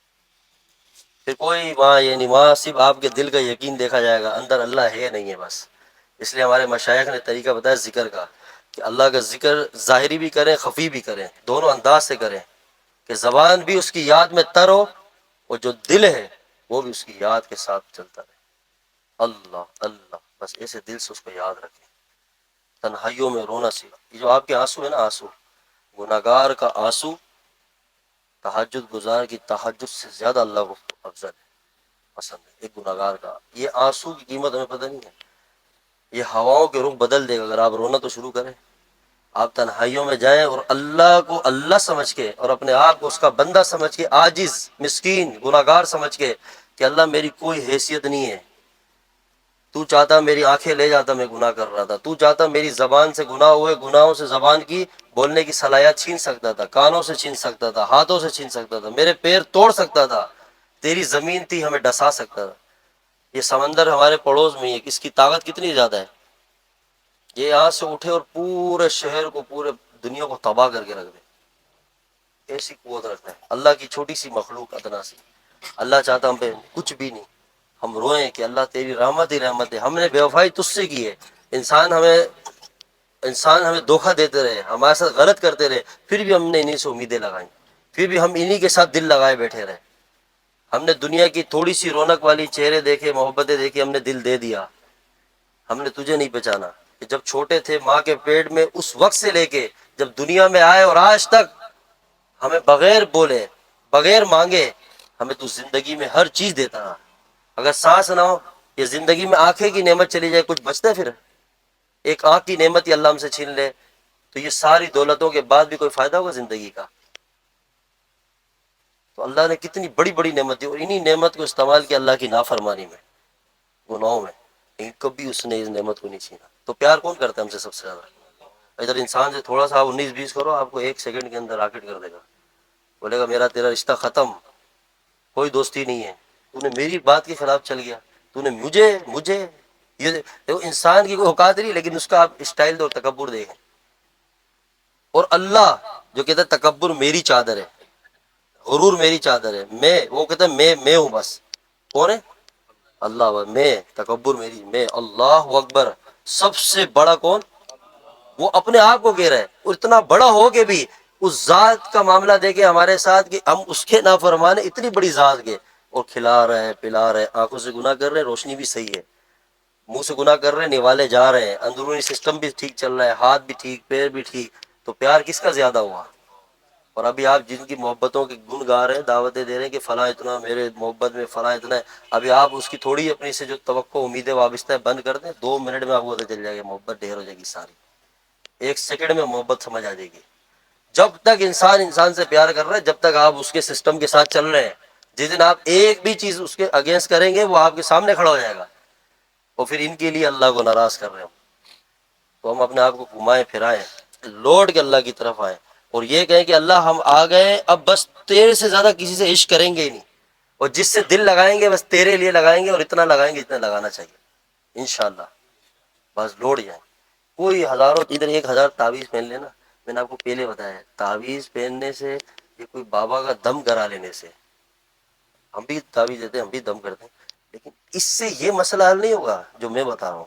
پھر کوئی وہاں یہ نہیں، وہاں صرف آپ کے دل کا یقین دیکھا جائے گا، اندر اللہ ہے نہیں ہے بس۔ اس لیے ہمارے مشائخ نے طریقہ بتایا ذکر کا، کہ اللہ کا ذکر ظاہری بھی کریں، خفی بھی کریں، دونوں انداز سے کریں، کہ زبان بھی اس کی یاد میں تر ہو، اور جو دل ہے وہ بھی اس کی یاد کے ساتھ چلتا رہے۔ اللہ اللہ، بس ایسے دل سے اس کو یاد رکھیں۔ تنہائیوں میں رونا سیکھیں۔ یہ جو آپ کے آنسو ہے نا، آنسو، گناہگار کا آنسو تہجد گزار کی تہجد سے زیادہ اللہ کو افضل ہے، پسند ہے۔ ایک گناہگار کا یہ آنسو کی قیمت ہمیں پتہ نہیں ہے۔ یہ ہواؤں کے رخ بدل دے گا اگر آپ رونا تو شروع کریں۔ آپ تنہائیوں میں جائیں اور اللہ کو اللہ سمجھ کے، اور اپنے آپ کو اس کا بندہ سمجھ کے، عاجز، مسکین، گناہگار سمجھ کے کہ اللہ میری کوئی حیثیت نہیں ہے، تو چاہتا میری آنکھیں لے جاتا، میں گناہ کر رہا تھا، تو چاہتا میری زبان سے گناہ ہوئے، گناہوں سے زبان کی بولنے کی صلاحیت چھین سکتا تھا، کانوں سے چھین سکتا تھا، ہاتھوں سے چھین سکتا تھا، میرے پیر توڑ سکتا تھا، تیری زمین تھی ہمیں ڈسا سکتا تھا۔ یہ سمندر ہمارے پڑوس میں ہی ہے، اس کی طاقت کتنی زیادہ ہے؟ یہ یہاں سے اٹھے اور پورے شہر کو، پورے دنیا کو تباہ کر کے رکھ دے، ایسی قوت رکھتا ہے۔ اللہ کی چھوٹی سی مخلوق، ادنا سی، اللہ چاہتا ہم پہ کچھ بھی نہیں، ہم روئیں کہ اللہ تیری رحمت ہی رحمت ہے، ہم نے بے وفائی تجھ سے کی ہے۔ انسان ہمیں دھوکہ دیتے رہے، ہمارے ساتھ غلط کرتے رہے، پھر بھی ہم نے انہیں سے امیدیں لگائیں، پھر بھی ہم انہی کے ساتھ دل لگائے بیٹھے رہے۔ ہم نے دنیا کی تھوڑی سی رونق والی چہرے دیکھے، محبتیں دیکھی، ہم نے دل دے دیا۔ ہم نے تجھے نہیں پہچانا کہ جب چھوٹے تھے ماں کے پیٹ میں، اس وقت سے لے کے جب دنیا میں آئے اور آج تک ہمیں بغیر بولے، بغیر مانگے، ہمیں تو زندگی میں ہر چیز دیتا رہا۔ اگر سانس نہ ہو، یہ زندگی میں آنکھیں کی نعمت چلی جائے، کچھ بچتا ہے؟ پھر ایک آنکھ کی نعمت ہی اللہ ہم سے چھین لے تو یہ ساری دولتوں کے بعد بھی کوئی فائدہ ہوگا زندگی کا؟ تو اللہ نے کتنی بڑی بڑی نعمت دی، اور انہی نعمت کو استعمال کیا اللہ کی نافرمانی میں، گناہوں میں، لیکن کبھی اس نے اس نعمت کو نہیں چھینا۔ تو پیار کون کرتا ہے ہم سے سب سے زیادہ؟ ادھر انسان سے تھوڑا سا 19-20 کرو، آپ کو 1 سیکنڈ کے اندر راکٹ کر دے گا، بولے گا میرا تیرا رشتہ ختم، کوئی دوستی نہیں ہے، تو نے میری بات کے خلاف چل گیا، تو نے مجھے یہ دیکھو، انسان کی کوئی اوقات نہیں، لیکن اس کا آپ اسٹائل دو، تکبر دیکھیں۔ اور اللہ جو کہتا ہے تکبر میری چادر ہے، غرور میری چادر ہے، وہ کہتا ہے میں ہوں بس، کون ہے؟ اللہ، میں، تکبر میری، میں، اللہ اکبر، سب سے بڑا کون؟ وہ اپنے آپ کو کہہ رہا ہے، اور اتنا بڑا ہو کے بھی اس ذات کا معاملہ دیکھیں ہمارے ساتھ کہ ہم اس کے نافرمان ہیں، اتنی بڑی ذات کے، اور کھلا رہے ہیں، پلا رہے ہیں، آنکھوں سے گناہ کر رہے ہیں، روشنی بھی صحیح ہے، منہ سے گناہ کر رہے ہیں، نوالے جا رہے ہیں، اندرونی سسٹم بھی ٹھیک چل رہا ہے، ہاتھ بھی ٹھیک، پیر بھی ٹھیک، تو پیار کس کا زیادہ ہوا؟ اور ابھی آپ جن کی محبتوں کے گن گا رہے ہیں، دعوتیں دے رہے ہیں کہ فلاں اتنا میرے محبت میں، فلاں اتنا ہے، ابھی آپ اس کی تھوڑی اپنی سے جو توقع امیدیں وابستہ ہے بند کر دیں، 2 منٹ میں آپ کو پتہ چل جائے گا محبت ڈھیر ہو جائے گی ساری، 1 سیکنڈ میں محبت سمجھ آ جائے گی۔ جب تک انسان انسان سے پیار کر رہا ہے، جب تک آپ اس کے سسٹم کے ساتھ چل رہے ہیں، جس دن آپ ایک بھی چیز اس کے اگینسٹ کریں گے وہ آپ کے سامنے کھڑا ہو جائے گا، اور پھر ان کے لیے اللہ کو ناراض کر رہے ہو، تو ہم اپنے آپ کو گھمائیں پھرائیں، لوٹ کے اللہ کی طرف آئیں، اور یہ کہیں کہ اللہ ہم آ گئے، اب بس تیرے سے زیادہ کسی سے عشق کریں گے ہی نہیں، اور جس سے دل لگائیں گے بس تیرے لیے لگائیں گے، اور اتنا لگائیں گے اتنا لگانا چاہیے انشاءاللہ، بس لوٹ جائیں۔ کوئی ہزاروں ادھر 1,000 تعویذ پہن لینا، میں نے آپ کو پہلے بتایا ہے، تعویذ پہننے سے، یہ کوئی بابا کا دم کرا لینے سے، ہم بھی تعویذ دیتے ہیں، ہم بھی دم کرتے ہیں، لیکن اس سے یہ مسئلہ حل نہیں ہوگا جو میں بتا رہا ہوں۔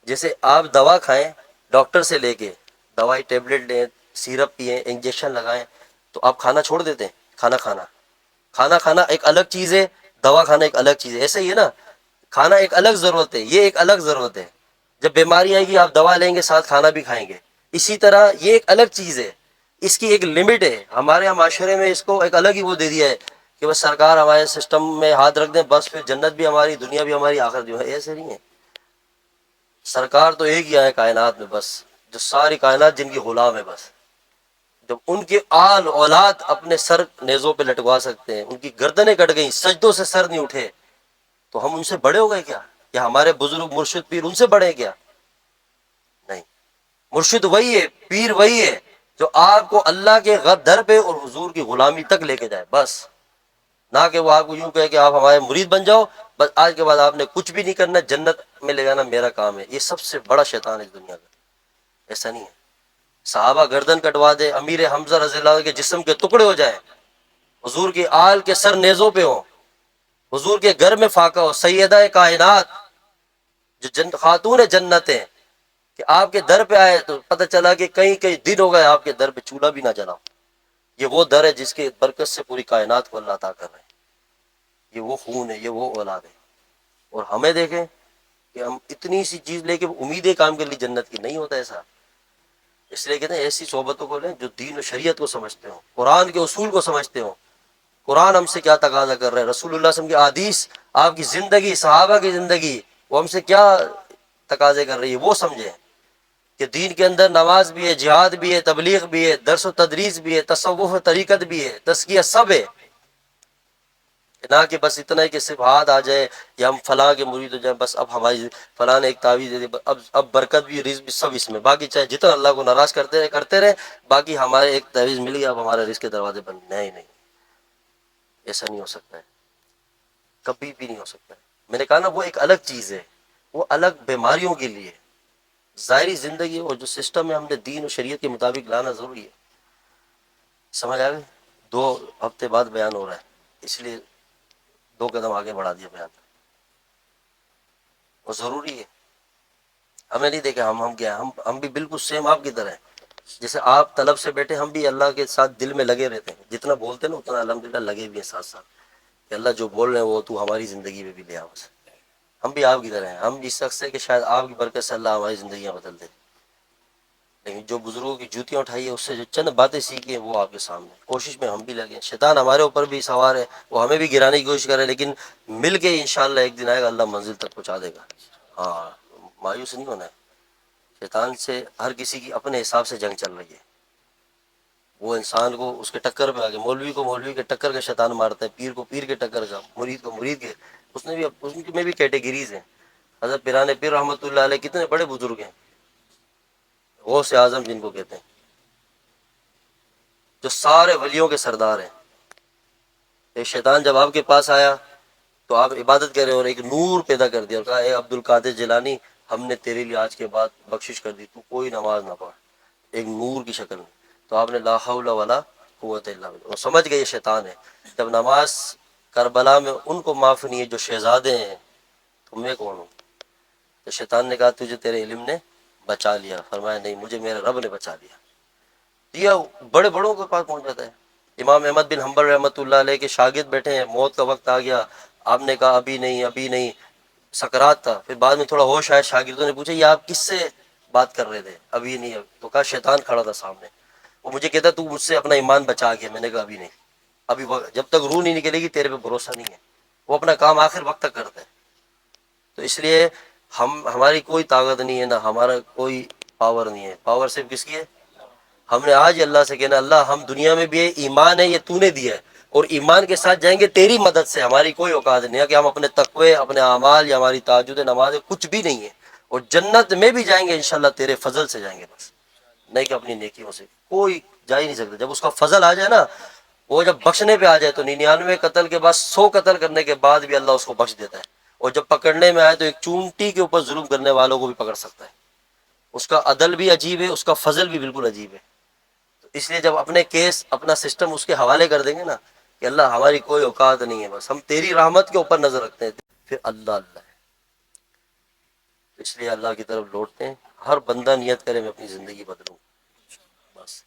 جیسے آپ دوا کھائیں ڈاکٹر سے لے کے، دوائی ٹیبلٹ لیں، سیرپ پئیں، انجیکشن لگائیں، تو آپ کھانا چھوڑ دیتے ہیں؟ کھانا کھانا ایک الگ چیز ہے، دوا کھانا ایک الگ چیز ہے، ایسے ہی ہے نا، کھانا ایک الگ ضرورت ہے، یہ ایک الگ ضرورت ہے، جب بیماری آئے گی آپ دوا لیں گے ساتھ کھانا بھی کھائیں گے، اسی طرح یہ ایک الگ چیز ہے، اس کی ایک لمٹ ہے، ہمارے یہاں معاشرے میں اس کو ایک الگ ہی وہ دے دیا ہے کہ بس سرکار ہمارے سسٹم میں ہاتھ رکھ دیں بس پھر جنت بھی ہماری، دنیا بھی ہماری، آخرت بھی ہماری، ایسے نہیں ہے۔ سرکار تو ایک ہی ہے کائنات میں بس، جو ساری کائنات جن کی غلام ہے بس، جب ان کے آل اولاد اپنے سر نیزوں پہ لٹکوا سکتے ہیں، ان کی گردنیں کٹ گئیں، سجدوں سے سر نہیں اٹھے، تو ہم ان سے بڑے ہو گئے کیا؟ یا ہمارے بزرگ مرشد پیر ان سے بڑے ہیں کیا؟ نہیں، مرشد وہی ہے، پیر وہی ہے جو آپ کو اللہ کے در پہ اور حضور کی غلامی تک لے کے جائے، بس، نہ کہ وہ آپ کو یوں کہے کہ آپ ہمارے مرید بن جاؤ، بس آج کے بعد آپ نے کچھ بھی نہیں کرنا، جنت میں لے جانا میرا کام ہے۔ یہ سب سے بڑا شیطان ہے اس دنیا کا، ایسا نہیں ہے۔ صحابہ گردن کٹوا دے، امیر حمزہ رضی اللہ عنہ کے جسم کے ٹکڑے ہو جائیں، حضور کی آل کے سر نیزوں پہ ہوں، حضور کے گھر میں فاقہ ہو، سیدہ کائنات جو خاتون جنت ہے، کہ آپ کے در پہ آئے تو پتہ چلا کہ کئی کئی دن ہو گئے آپ کے در پہ چولہا بھی نہ جلا۔ یہ وہ در ہے جس کے برکت سے پوری کائنات کو اللہ عطا کر رہے ہیں، یہ وہ خون ہے، یہ وہ اولاد ہے۔ اور ہمیں دیکھیں کہ ہم اتنی سی چیز لے کے امیدیں کام کے لیے جنت کی، نہیں ہوتا ایسا۔ اس لیے کہتے ہیں ایسی صحبتوں کو لیں جو دین و شریعت کو سمجھتے ہوں، قرآن کے اصول کو سمجھتے ہوں، قرآن ہم سے کیا تقاضا کر رہے ہیں، رسول اللہ صلی اللہ علیہ وسلم کی احادیث، آپ کی زندگی، صحابہ کی زندگی، وہ ہم سے کیا تقاضے کر رہی ہے وہ سمجھیں، کہ دین کے اندر نماز بھی ہے، جہاد بھی ہے، تبلیغ بھی ہے، درس و تدریس بھی ہے، تصوف و طریقت بھی ہے، تزکیہ سب ہے، نہ کہ بس اتنا ہے کہ صرف ہاتھ آ جائے یا ہم فلاں کے مرید ہو جائیں، بس اب ہماری فلاں نے ایک تعویذ دے دی، اب برکت بھی، رزق بھی سب اس میں، باقی چاہے جتنا اللہ کو ناراض کرتے رہے، باقی ہمارے ایک تعویذ مل گیا اب ہمارے رزق کے دروازے بند، نہیں نہیں، ایسا نہیں ہو سکتا ہے، کبھی بھی نہیں ہو سکتا ہے۔ میں نے کہا نا وہ ایک الگ چیز ہے، وہ الگ بیماریوں کے لیے، ظاہری زندگی اور جو سسٹم ہے ہم نے دین و شریعت کے مطابق لانا ضروری ہے۔ سمجھ آ گئے؟ 2 ہفتے بعد بیان ہو رہا ہے، اس لیے 2 قدم آگے بڑھا دیا بیان، وہ ضروری ہے۔ ہمیں نہیں دیکھا ہم کیا ہیں، ہم بھی بالکل سیم آپ کی طرح ہیں، جیسے آپ طلب سے بیٹھے، ہم بھی اللہ کے ساتھ دل میں لگے رہتے ہیں، جتنا بولتے ہیں نا اتنا الحمدللہ لگے بھی ہیں ساتھ ساتھ، کہ اللہ جو بول رہے ہیں وہ تو ہماری زندگی میں بھی لے آؤ۔ ہم بھی آپ کی طرح ہیں، ہم اس شخص سے کہ شاید آپ کی برکت سے اللہ ہماری زندگیاں بدل دے، لیکن جو بزرگوں کی جوتیاں اٹھائی ہے اس سے جو چند باتیں سیکھی ہیں وہ آپ کے سامنے، کوشش میں ہم بھی لگے، شیطان ہمارے اوپر بھی سوار ہے، وہ ہمیں بھی گرانے کی کوشش کر رہے ہیں، لیکن مل کے انشاءاللہ ایک دن آئے گا اللہ منزل تک پہنچا دے گا۔ ہاں، مایوس نہیں ہونا ہے، شیطان سے ہر کسی کی اپنے حساب سے جنگ چل رہی ہے، وہ انسان کو اس کے ٹکر پہ آگے، مولوی کو مولوی کے ٹکر کا شیطان مارتا ہے، پیر کو پیر کے ٹکر کا، مرید کو مرید کے، اس میں بھی کیٹیگریز ہیں۔ حضرت پیران پیر رحمۃ اللہ علیہ کتنے بڑے بزرگ ہیں، غوث اعظم جن کو کہتے ہیں، جو سارے ولیوں کے سردار ہیں۔ ایک شیطان جب آپ کے پاس آیا تو آپ عبادت کریں اور ایک نور پیدا کر دیا اور کہا اے عبد القادر جیلانی، ہم نے تیرے لیے آج کے بعد بخشش کر دی، تو کوئی نماز نہ پڑھ، ایک نور کی شکل میں، تو آپ نے لا حول ولا قوت الا باللہ، وہ سمجھ گئے یہ شیطان ہے۔ جب نماز کربلا میں ان کو معاف نہیں ہے جو شہزادے ہیں، تو میں کون ہوں؟ تو شیطان نے کہا تجھے تیرے علم نے بچا لیا، فرمایا نہیں، مجھے میرے رب نے بچا لیا۔ یہ بڑے بڑوں کے پاس پہنچ جاتا ہے. امام احمد بن حنبل رحمۃ اللہ علیہ کے شاگرد بیٹھے ہیں, موت کا وقت آ گیا, آپ نے کہا ابھی نہیں ابھی نہیں, سکرات تھا. پھر بعد میں تھوڑا ہوش آیا, شاگردوں نے پوچھا یہ آپ کس سے بات کر رہے تھے, ابھی نہیں ابھی, تو کہا شیطان کھڑا تھا سامنے, وہ مجھے کہتا تو مجھ سے اپنا ایمان بچا گیا. میں نے کہا ابھی نہیں, ابھی جب تک روح نہیں نکلے گی تیرے پہ بھروسہ نہیں ہے. وہ اپنا کام آخر وقت تک کرتا ہے. تو اس لیے ہماری کوئی طاقت نہیں ہے, نہ ہمارا کوئی پاور نہیں ہے. پاور صرف کس کی ہے؟ ہم نے آج اللہ سے کہنا اللہ ہم دنیا میں بھی ہے, ایمان ہے یہ تو نے دیا ہے, اور ایمان کے ساتھ جائیں گے تیری مدد سے. ہماری کوئی اوقات نہیں ہے کہ ہم اپنے تقوی, اپنے اعمال یا ہماری تہجد نماز کچھ بھی نہیں ہے. اور جنت میں بھی جائیں گے انشاءاللہ تیرے فضل سے جائیں گے بس, نہیں کہ اپنی نیکیوں سے. کوئی جا ہی نہیں سکتا. جب اس کا فضل آ جائے نا, وہ جب بخشنے پہ آ جائے تو 99 قتل کے بعد 100 قتل کرنے کے بعد بھی اللہ اس کو بخش دیتا ہے. اور جب پکڑنے میں آئے تو ایک چونٹی کے اوپر ظلم کرنے والوں کو بھی پکڑ سکتا ہے. اس کا عدل بھی عجیب ہے, اس کا فضل بھی بالکل عجیب ہے. تو اس لیے جب اپنے کیس اپنا سسٹم اس کے حوالے کر دیں گے نا کہ اللہ ہماری کوئی اوقات نہیں ہے, بس ہم تیری رحمت کے اوپر نظر رکھتے ہیں, پھر اللہ اللہ ہے. اس لیے اللہ کی طرف لوٹتے ہیں. ہر بندہ نیت کرے میں اپنی زندگی بدلوں, بس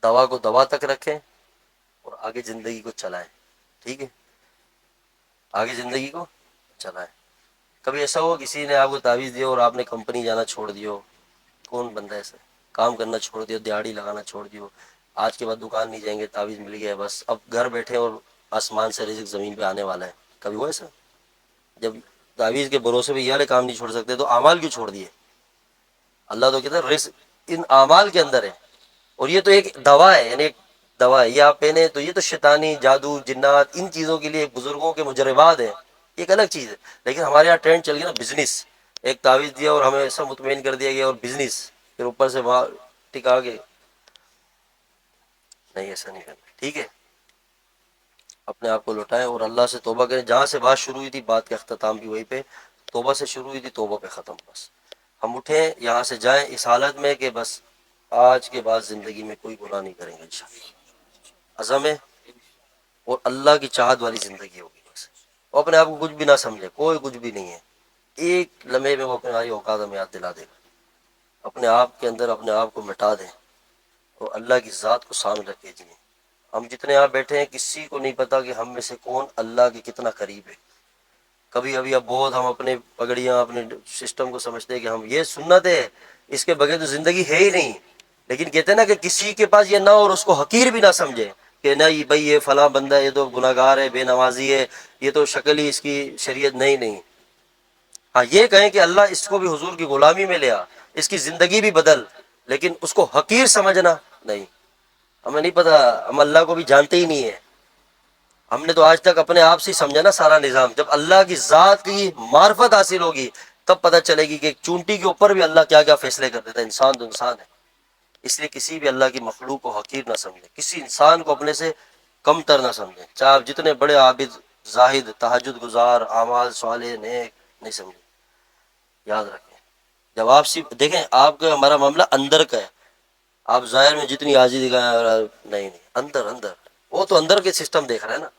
دوا کو دوا تک رکھیں اور آگے زندگی کو چلائیں. ٹھیک ہے, آگے زندگی کو چلائیں. کبھی ایسا ہو کسی نے آپ کو تعویذ دیا اور آپ نے کمپنی جانا چھوڑ دیو, کون بندہ ایسا, کام کرنا چھوڑ دیو, دیہڑی لگانا چھوڑ دیو, آج کے بعد دکان نہیں جائیں گے, تعویذ مل گیا بس اب گھر بیٹھے اور آسمان سے رزق زمین پہ آنے والا ہے. کبھی ہوا ایسا؟ جب تعویذ کے بھروسے پہ یہ والے کام نہیں چھوڑ سکتے تو اعمال کیوں چھوڑ دیے؟ اللہ تو کہتا ہے رزق ان اعمال کے اندر ہے. اور یہ تو ایک دوا ہے, یعنی ایک دوا ہے. یہ آپ پہنے تو یہ تو شیطانی جادو جنات ان چیزوں کے لیے بزرگوں کے مجربات ہیں, ایک الگ چیز ہے. لیکن ہمارے یہاں ٹرینڈ چل گیا نا بزنس, ایک تعویذ دیا اور ہمیں ایسا مطمئن کر دیا گیا اور بزنس, پھر اوپر سے وہاں ٹکا کے. نہیں ایسا نہیں کرنا. ٹھیک ہے, اپنے آپ کو لوٹائیں اور اللہ سے توبہ کریں. جہاں سے بات شروع ہوئی تھی بات کا اختتام بھی وہیں پہ, توبہ سے شروع ہوئی تھی توبہ پہ ختم. بس ہم اٹھیں یہاں سے جائیں اس حالت میں کہ بس آج کے بعد زندگی میں کوئی گناہ نہیں کریں گے انشاءاللہ. عزم ہے اور اللہ کی چاہت والی زندگی ہوگی بس. وہ اپنے آپ کو کچھ بھی نہ سمجھے, کوئی کچھ بھی نہیں ہے. ایک لمحے میں وہ اپنے ہماری اوقات ہمیں یاد دلا دے گا. اپنے آپ کے اندر اپنے آپ کو مٹا دیں اور اللہ کی ذات کو سامنے رکھ کے جئیں. ہم جتنے یہاں بیٹھے ہیں کسی کو نہیں پتا کہ ہم میں سے کون اللہ کے کتنا قریب ہے. کبھی ابھی اب بہت ہم اپنے پگڑیاں اپنے سسٹم کو سمجھتے ہیں کہ ہم یہ سنت ہے, اس کے بغیر تو زندگی ہے ہی نہیں. لیکن کہتے ہیں نا کہ کسی کے پاس یہ نہ ہو اور اس کو حقیر بھی نہ سمجھے کہ نہیں بھائی یہ فلاں بندہ ہے, یہ تو گناہ گار ہے, بے نمازی ہے, یہ تو شکل ہی اس کی شریعت نہیں. نہیں, ہاں یہ کہیں کہ اللہ اس کو بھی حضور کی غلامی میں لیا, اس کی زندگی بھی بدل, لیکن اس کو حقیر سمجھنا نہیں. ہمیں نہیں پتا, ہم اللہ کو بھی جانتے ہی نہیں ہے. ہم نے تو آج تک اپنے آپ سے سمجھا نا سارا نظام. جب اللہ کی ذات کی معرفت حاصل ہوگی تب پتہ چلے گی کہ ایک چونٹی کے اوپر بھی اللہ کیا کیا فیصلے کر دیتا ہے. انسان تو انسان ہے. اس لیے کسی بھی اللہ کی مخلوق کو حقیر نہ سمجھے, کسی انسان کو اپنے سے کم تر نہ سمجھے, چاہے آپ جتنے بڑے عابد زاہد تہجد گزار اعمال صالح نیک نہیں سمجھے. یاد رکھیں, جب آپ صرف دیکھیں آپ کا ہمارا معاملہ اندر کا ہے. آپ ظاہر میں جتنی عاجزی دکھائیں, نہیں اندر اندر, وہ تو اندر کے سسٹم دیکھ رہے ہیں نا,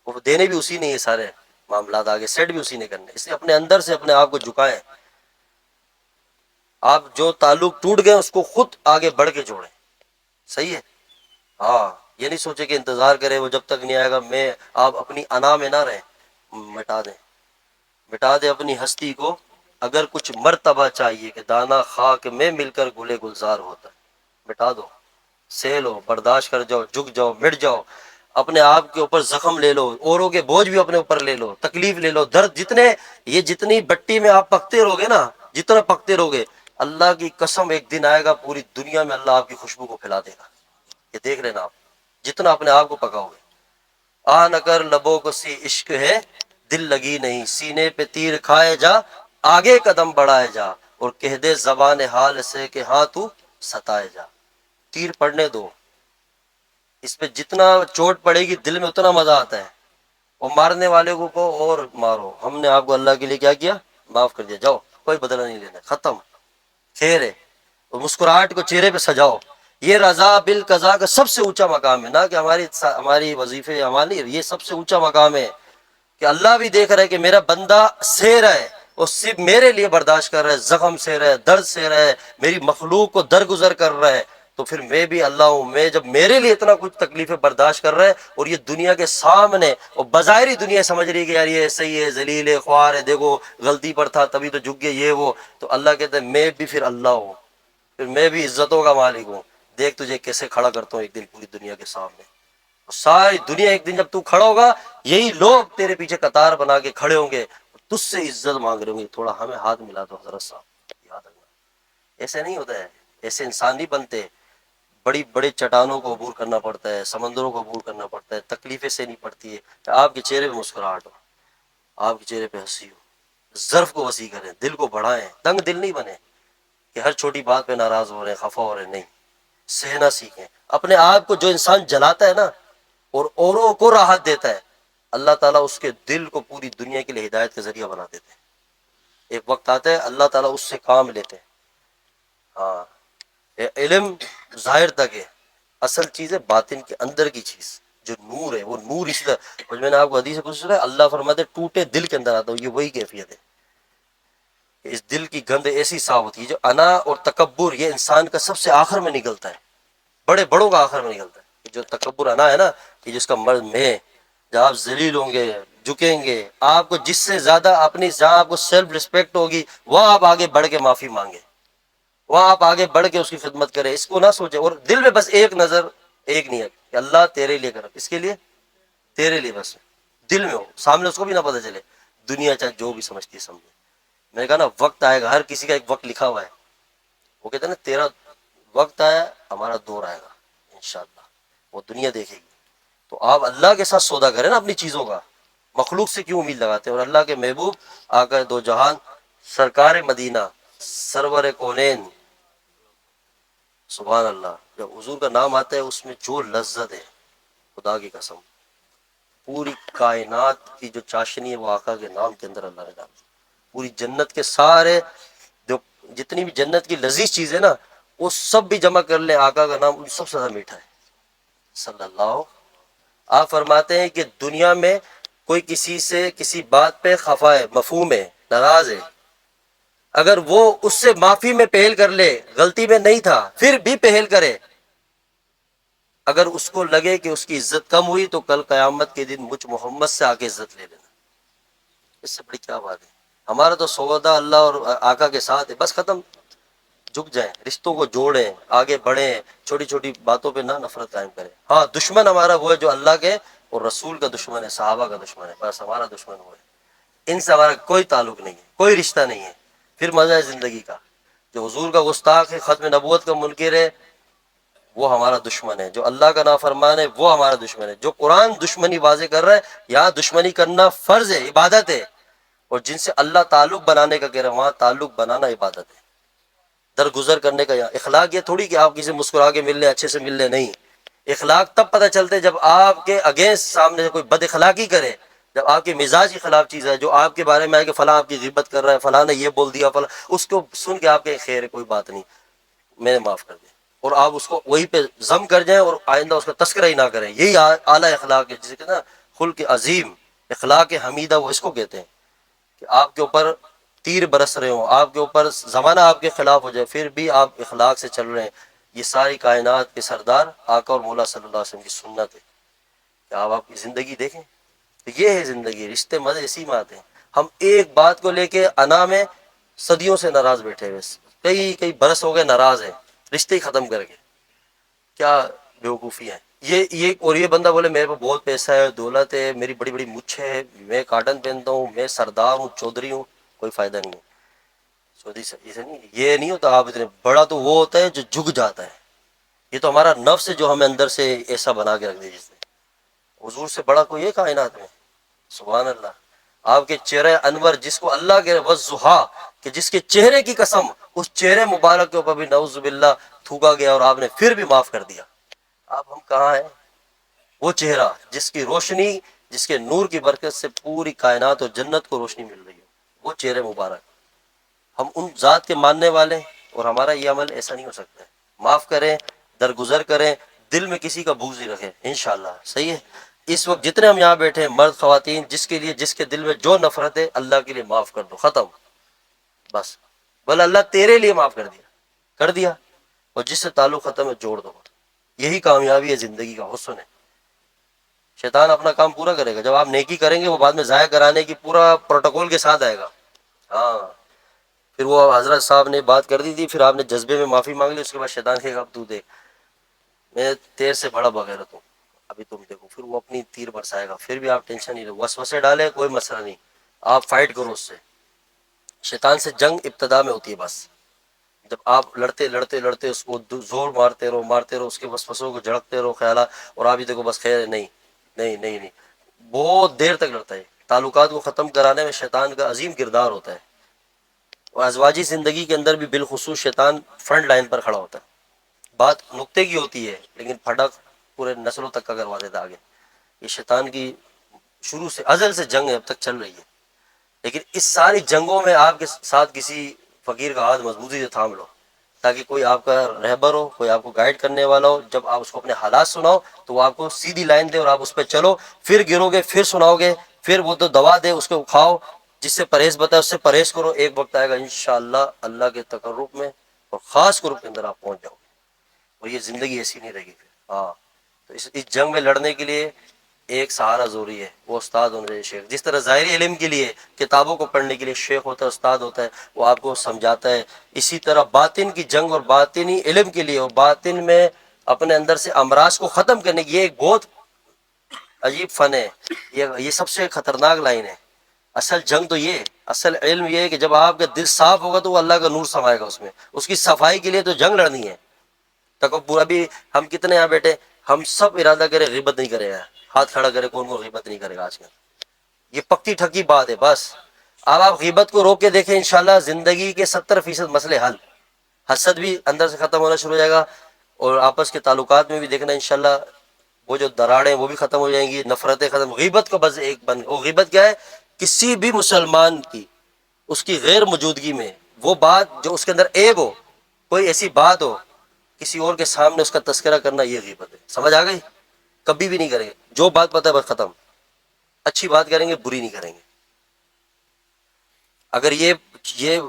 وہ دینے بھی اسی نے, یہ سارے معاملات آگے سیٹ بھی اسی نے کرنے. اس لیے اپنے اندر سے اپنے آپ کو جھکائیں. آپ جو تعلق ٹوٹ گئے اس کو خود آگے بڑھ کے جوڑیں. صحیح ہے, ہاں یہ نہیں سوچے کہ انتظار کرے وہ جب تک نہیں آئے گا. آپ اپنی انا میں نہ رہیں, مٹا دیں, مٹا دیں اپنی ہستی کو. اگر کچھ مرتبہ چاہیے کہ دانا خاک میں مل کر گلے گلزار ہوتا ہے, مٹا دو, سہ لو, برداشت کر جاؤ, جھک جاؤ, مٹ جاؤ. اپنے آپ کے اوپر زخم لے لو, اوروں کے بوجھ بھی اپنے اوپر لے لو, تکلیف لے لو, درد جتنے, یہ جتنی بٹی میں آپ پکتے رہو گے نا, جتنا پکتے رہو گے, اللہ کی قسم ایک دن آئے گا پوری دنیا میں اللہ آپ کی خوشبو کو پھیلا دے گا. یہ دیکھ لینا آپ, جتنا اپنے آپ کو پکاؤ گے. آ نہ کر لبوں کو سی عشق ہے, دل لگی نہیں, سینے پہ تیر کھائے جا, آگے قدم بڑھائے جا, اور کہہ دے زبان حال سے کہ ہاں تو ستائے جا. تیر پڑنے دو, اس پہ جتنا چوٹ پڑے گی دل میں اتنا مزہ آتا ہے. اور مارنے والے کو اور مارو. ہم نے آپ کو اللہ کے لیے کیا کیا, معاف کر دیا, جاؤ کوئی بدلہ نہیں لینا, ختم, خیر ہے. اور مسکراہٹ کو چہرے پہ سجاؤ. یہ رضا بالقضا کا سب سے اونچا مقام ہے, نہ کہ ہماری وظیفے اعمال نہیں, یہ سب سے اونچا مقام ہے کہ اللہ بھی دیکھ رہا ہے کہ میرا بندہ سہ رہا ہے, اور صرف میرے لیے برداشت کر رہا ہے, زخم سہ رہا ہے, درد سہ رہا ہے, میری مخلوق کو درگزر کر رہا ہے. تو پھر میں بھی اللہ ہوں. میں جب میرے لیے اتنا کچھ تکلیفیں برداشت کر رہا ہے اور یہ دنیا کے سامنے اور بظاہری دنیا سمجھ رہی ہے کہ یار یہ صحیح ہے، ذلیل ہے، خوار ہے، دیکھو غلطی پر تھا تبھی تو جھک گیا یہ وہ، تو اللہ کہتا ہے میں بھی پھر اللہ ہوں، پھر میں بھی عزتوں کا مالک ہوں. دیکھ تجھے کیسے کھڑا کرتا ہوں ایک دن پوری دنیا کے سامنے. ساری دنیا ایک دن جب تو کھڑا ہوگا، یہی لوگ تیرے پیچھے قطار بنا کے کھڑے ہوں گے، تجھ سے عزت مانگ رہے ہوں گے، تھوڑا ہمیں ہاتھ ملا دو حضرت صاحب. یاد رکھنا ایسے نہیں ہوتا ہے، ایسے انسان نہیں بنتے. بڑی بڑے چٹانوں کو عبور کرنا پڑتا ہے، سمندروں کو عبور کرنا پڑتا ہے، تکلیفیں سہنی پڑتی ہے. آپ کے چہرے پہ مسکراہٹ ہو، آپ کے چہرے پہ ہنسی ہو. ظرف کو وسیع کریں، دل کو بڑھائیں، تنگ دل نہیں بنے کہ ہر چھوٹی بات پہ ناراض ہو رہے ہیں، خفا ہو رہے ہیں. نہیں، سہنا سیکھیں. اپنے آپ کو جو انسان جلاتا ہے نا اور اوروں کو راحت دیتا ہے، اللہ تعالیٰ اس کے دل کو پوری دنیا کے لیے ہدایت کا ذریعہ بنا دیتے ہیں. ایک وقت آتا ہے اللہ تعالیٰ اس سے کام لیتے ہیں. ہاں، علم ظاہر تک ہے، اصل چیز ہے باطن کے اندر کی چیز جو نور ہے. وہ نور اس طرح، میں نے آپ کو حدیث کچھ سنا ہے، اللہ فرماتے ہیں ٹوٹے دل کے اندر آتا ہوں. یہ وہی کیفیت ہے. اس دل کی گند ایسی صاف ہوتی ہے. جو انا اور تکبر یہ انسان کا سب سے آخر میں نکلتا ہے، بڑے بڑوں کا آخر میں نکلتا ہے. جو تکبر انا ہے نا، کہ جس کا مرض میں، جب آپ ذلیل ہوں گے، جھکیں گے، آپ کو جس سے زیادہ اپنی جہاں آپ کو سیلف رسپیکٹ ہوگی وہاں آپ آگے بڑھ کے معافی مانگے، وہاں آپ آگے بڑھ کے اس کی خدمت کریں. اس کو نہ سوچے، اور دل میں بس ایک نظر، ایک نیت کہ اللہ تیرے لیے کرا. اس کے لیے تیرے لیے بس دل میں ہو، سامنے اس کو بھی نہ پتہ چلے. دنیا چاہے جو بھی سمجھتی ہے سمجھے. میں نے کہا نا وقت آئے گا، ہر کسی کا ایک وقت لکھا ہوا ہے. وہ کہتے ہیں نا تیرا وقت آیا، ہمارا دور آئے گا انشاءاللہ. وہ دنیا دیکھے گی. تو آپ اللہ کے ساتھ سودا کریں نا اپنی چیزوں کا. مخلوق سے کیوں امید لگاتے ہیں؟ اور اللہ کے محبوب آقا دو جہان سرکار مدینہ سرور کونین، سبحان اللہ، جب حضور کا نام آتا ہے اس میں جو لذت ہے، خدا کی قسم پوری کائنات کی جو چاشنی ہے وہ آقا کے نام کے اندر اللہ نے ڈالی. پوری جنت کے سارے جو جتنی بھی جنت کی لذیذ چیز ہے نا، وہ سب بھی جمع کر لیں، آقا کا نام ان سب سے زیادہ میٹھا ہے صلی اللہ. آپ فرماتے ہیں کہ دنیا میں کوئی کسی سے کسی بات پہ خفا ہے، مفہوم ہے، ناراض ہے، اگر وہ اس سے معافی میں پہل کر لے، غلطی میں نہیں تھا پھر بھی پہل کرے، اگر اس کو لگے کہ اس کی عزت کم ہوئی تو کل قیامت کے دن مجھ محمد سے آ کے عزت لے لینا. اس سے بڑی کیا بات ہے؟ ہمارا تو سودا اللہ اور آقا کے ساتھ ہے، بس ختم. جھک جائیں، رشتوں کو جوڑیں، آگے بڑھیں، چھوٹی چھوٹی باتوں پہ نہ نفرت قائم کریں. ہاں، دشمن ہمارا وہ ہے جو اللہ کے اور رسول کا دشمن ہے، صحابہ کا دشمن ہے، بس ہمارا دشمن وہ ہے. ان سے ہمارا کوئی تعلق نہیں ہے، کوئی رشتہ نہیں ہے. پھر مزہ ہے زندگی کا. جو حضور کا گستاخ ہے، ختم نبوت کا منکر ہے، وہ ہمارا دشمن ہے. جو اللہ کا نافرمان ہے وہ ہمارا دشمن ہے. جو قرآن دشمنی واضح کر رہا ہے، یہاں دشمنی کرنا فرض ہے، عبادت ہے. اور جن سے اللہ تعلق بنانے کا کہہ رہا ہے، وہاں تعلق بنانا عبادت ہے. درگزر کرنے کا. یہاں اخلاق یہ تھوڑی کہ آپ کسی مسکرا کے مل لیں، اچھے سے مل لیں، نہیں. اخلاق تب پتہ چلتے جب آپ کے اگینسٹ سامنے سے کوئی بد اخلاقی کرے، جب آپ کے مزاج کے خلاف چیز ہے، جو آپ کے بارے میں ہے کہ فلاں آپ کی غیبت کر رہا ہے، فلاں نے یہ بول دیا، فلاں، اس کو سن کے آپ کے خیر ہے، کوئی بات نہیں، میں نے معاف کر دیا، اور آپ اس کو وہی پہ ضم کر جائیں اور آئندہ اس کا تذکرہ ہی نہ کریں. یہی اعلیٰ اخلاق ہے، جسے کہتے ہیں نا خلق عظیم، اخلاق حمیدہ، وہ اس کو کہتے ہیں. کہ آپ کے اوپر تیر برس رہے ہوں، آپ کے اوپر زمانہ آپ کے خلاف ہو جائے، پھر بھی آپ اخلاق سے چل رہے ہیں. یہ ساری کائنات کے سردار آقا اور مولا صلی اللہ علیہ وسلم کی سنت ہے. کہ آپ کی زندگی دیکھیں، یہ ہے زندگی. رشتے مزے اسی میں آتے ہیں. ہم ایک بات کو لے کے انا میں صدیوں سے ناراض بیٹھے ہوئے، کئی برس ہو گئے ناراض ہیں، رشتے ہی ختم کر کے. کیا بیوقوفی ہے یہ. اور یہ بندہ بولے میرے پاس بہت پیسہ ہے، دولت ہے، میری بڑی بڑی مچھیں ہے، میں کاٹن پہنتا ہوں، میں سردار ہوں، چودھری ہوں، کوئی فائدہ نہیں ہے. چودھری سے نہیں، یہ نہیں ہوتا. آپ اتنے بڑا تو وہ ہوتا ہے جو جھک جاتا ہے. یہ تو ہمارا نفس ہے جو ہمیں اندر سے ایسا بنا کے رکھ دے. جس نے حضور سے بڑا کوئی ہے کائنات میں؟ سبحان اللہ. آپ کے چہرے انور جس کو اللہ کے وضحا، کہ جس کے چہرے کی قسم اس چہرے مبارک کے اوپر بھی نعوذ باللہ تھوکا گیا اور آپ نے پھر بھی معاف کر دیا. آپ ہم کہاں ہیں؟ وہ چہرہ جس کی روشنی، جس کے نور کی برکت سے پوری کائنات اور جنت کو روشنی مل رہی ہے، وہ چہرے مبارک. ہم ان ذات کے ماننے والے ہیں، اور ہمارا یہ عمل ایسا نہیں ہو سکتا ہے. معاف کریں، درگزر کریں، دل میں کسی کا بغض ہی رکھیں، انشاءاللہ. صحیح ہے. اس وقت جتنے ہم یہاں بیٹھے ہیں، مرد خواتین، جس کے لیے جس کے دل میں جو نفرت ہے، اللہ کے لیے معاف کر دو، ختم. بس بولے اللہ تیرے لیے معاف کر دیا، کر دیا. اور جس سے تعلق ختم ہے جوڑ دو. یہی کامیابی ہے زندگی کا حسن ہے. شیطان اپنا کام پورا کرے گا. جب آپ نیکی کریں گے وہ بعد میں ضائع کرانے کی پورا پروٹوکول کے ساتھ آئے گا. ہاں پھر وہ حضرت صاحب نے بات کر دی تھی, پھر آپ نے جذبے میں معافی مانگ لی, اس کے بعد شیطان کہے گا اب تو دیکھ میں تیر سے بڑا بغیرت ہوں, ابھی تم دیکھو. پھر وہ اپنی تیر برسائے گا. پھر بھی آپ ٹینشن نہیں لو, وسوسے ڈالے کوئی مسئلہ نہیں, آپ فائٹ کرو اس سے. شیطان سے جنگ ابتدا میں ہوتی ہے بس. جب آپ لڑتے لڑتے لڑتے اس کو زور مارتے رہو اس کے وسوسوں کو جھڑکتے رہو خیالات, اور آپ ہی دیکھو بس خیر نہیں نہیں نہیں نہیں, بہت دیر تک لڑتا ہے. تعلقات کو ختم کرانے میں شیطان کا عظیم کردار ہوتا ہے. اور ازواجی زندگی کے اندر بھی بالخصوص شیطان فرنٹ لائن پر کھڑا ہوتا ہے. بات نقطے کی ہوتی ہے لیکن پھٹک پورے نسلوں تک کا کروا دیتا آگے. یہ شیطان کی شروع سے ازل سے جنگ اب تک چل رہی ہے. لیکن اس ساری جنگوں میں آپ کے ساتھ کسی فقیر کا ہاتھ مضبوطی سے تھام لو, تاکہ کوئی آپ کا رہبر ہو, کوئی آپ کو گائیڈ کرنے والا ہو. جب آپ اس کو اپنے حالات سناؤ تو وہ آپ کو سیدھی لائن دے اور آپ اس پہ چلو. پھر گرو گے, پھر سناؤ گے, پھر وہ تو دوا دے اس کو کھاؤ, جس سے پرہیز بتائے اس سے پرہیز کرو. ایک وقت آئے گا انشاءاللہ اللہ کے تقرب میں اور خاص گروپ کے اندر آپ پہنچ جاؤ گے, اور یہ زندگی ایسی نہیں رہے گی پھر. ہاں تو اس جنگ میں لڑنے کے لیے ایک سہارا ضروری ہے, وہ استاد ہونا چاہیے شیخ. جس طرح ظاہری علم کے لیے کتابوں کو پڑھنے کے لیے شیخ ہوتا ہے, استاد ہوتا ہے, وہ آپ کو سمجھاتا ہے, اسی طرح باطن کی جنگ اور باطنی علم کے لیے اور باطن میں اپنے اندر سے امراض کو ختم کرنے کی یہ ایک بہت عجیب فن ہے. یہ سب سے خطرناک لائن ہے. اصل جنگ تو یہ, اصل علم یہ ہے کہ جب آپ کا دل صاف ہوگا تو وہ اللہ کا نور سمائے گا اس میں. اس کی صفائی کے لیے تو جنگ لڑنی ہے. تکبر, ابھی ہم کتنے یہاں بیٹھے, ہم سب ارادہ کرے غیبت نہیں کرے گا, ہاتھ کھڑا کرے کون کو غیبت نہیں کرے گا آج کل. یہ پکی ٹھکی بات ہے بس. اب آپ غیبت کو روک کے دیکھیں انشاءاللہ زندگی کے 70% مسئلے حل. حسد بھی اندر سے ختم ہونا شروع ہو جائے گا, اور آپس کے تعلقات میں بھی دیکھنا انشاءاللہ وہ جو دراڑیں وہ بھی ختم ہو جائیں گی, نفرتیں ختم. غیبت کو بس ایک بند, وہ غیبت کیا ہے, کسی بھی مسلمان کی اس کی غیر موجودگی میں وہ بات جو اس کے اندر عیب ہو, کوئی ایسی بات ہو کسی اور کے سامنے اس کا تذکرہ کرنا, یہ غیبت ہے. سمجھ آ گئی؟ کبھی بھی نہیں کریں گے. جو بات پتہ ہے بس ختم. اچھی بات کریں گے, بری نہیں کریں گے. اگر یہ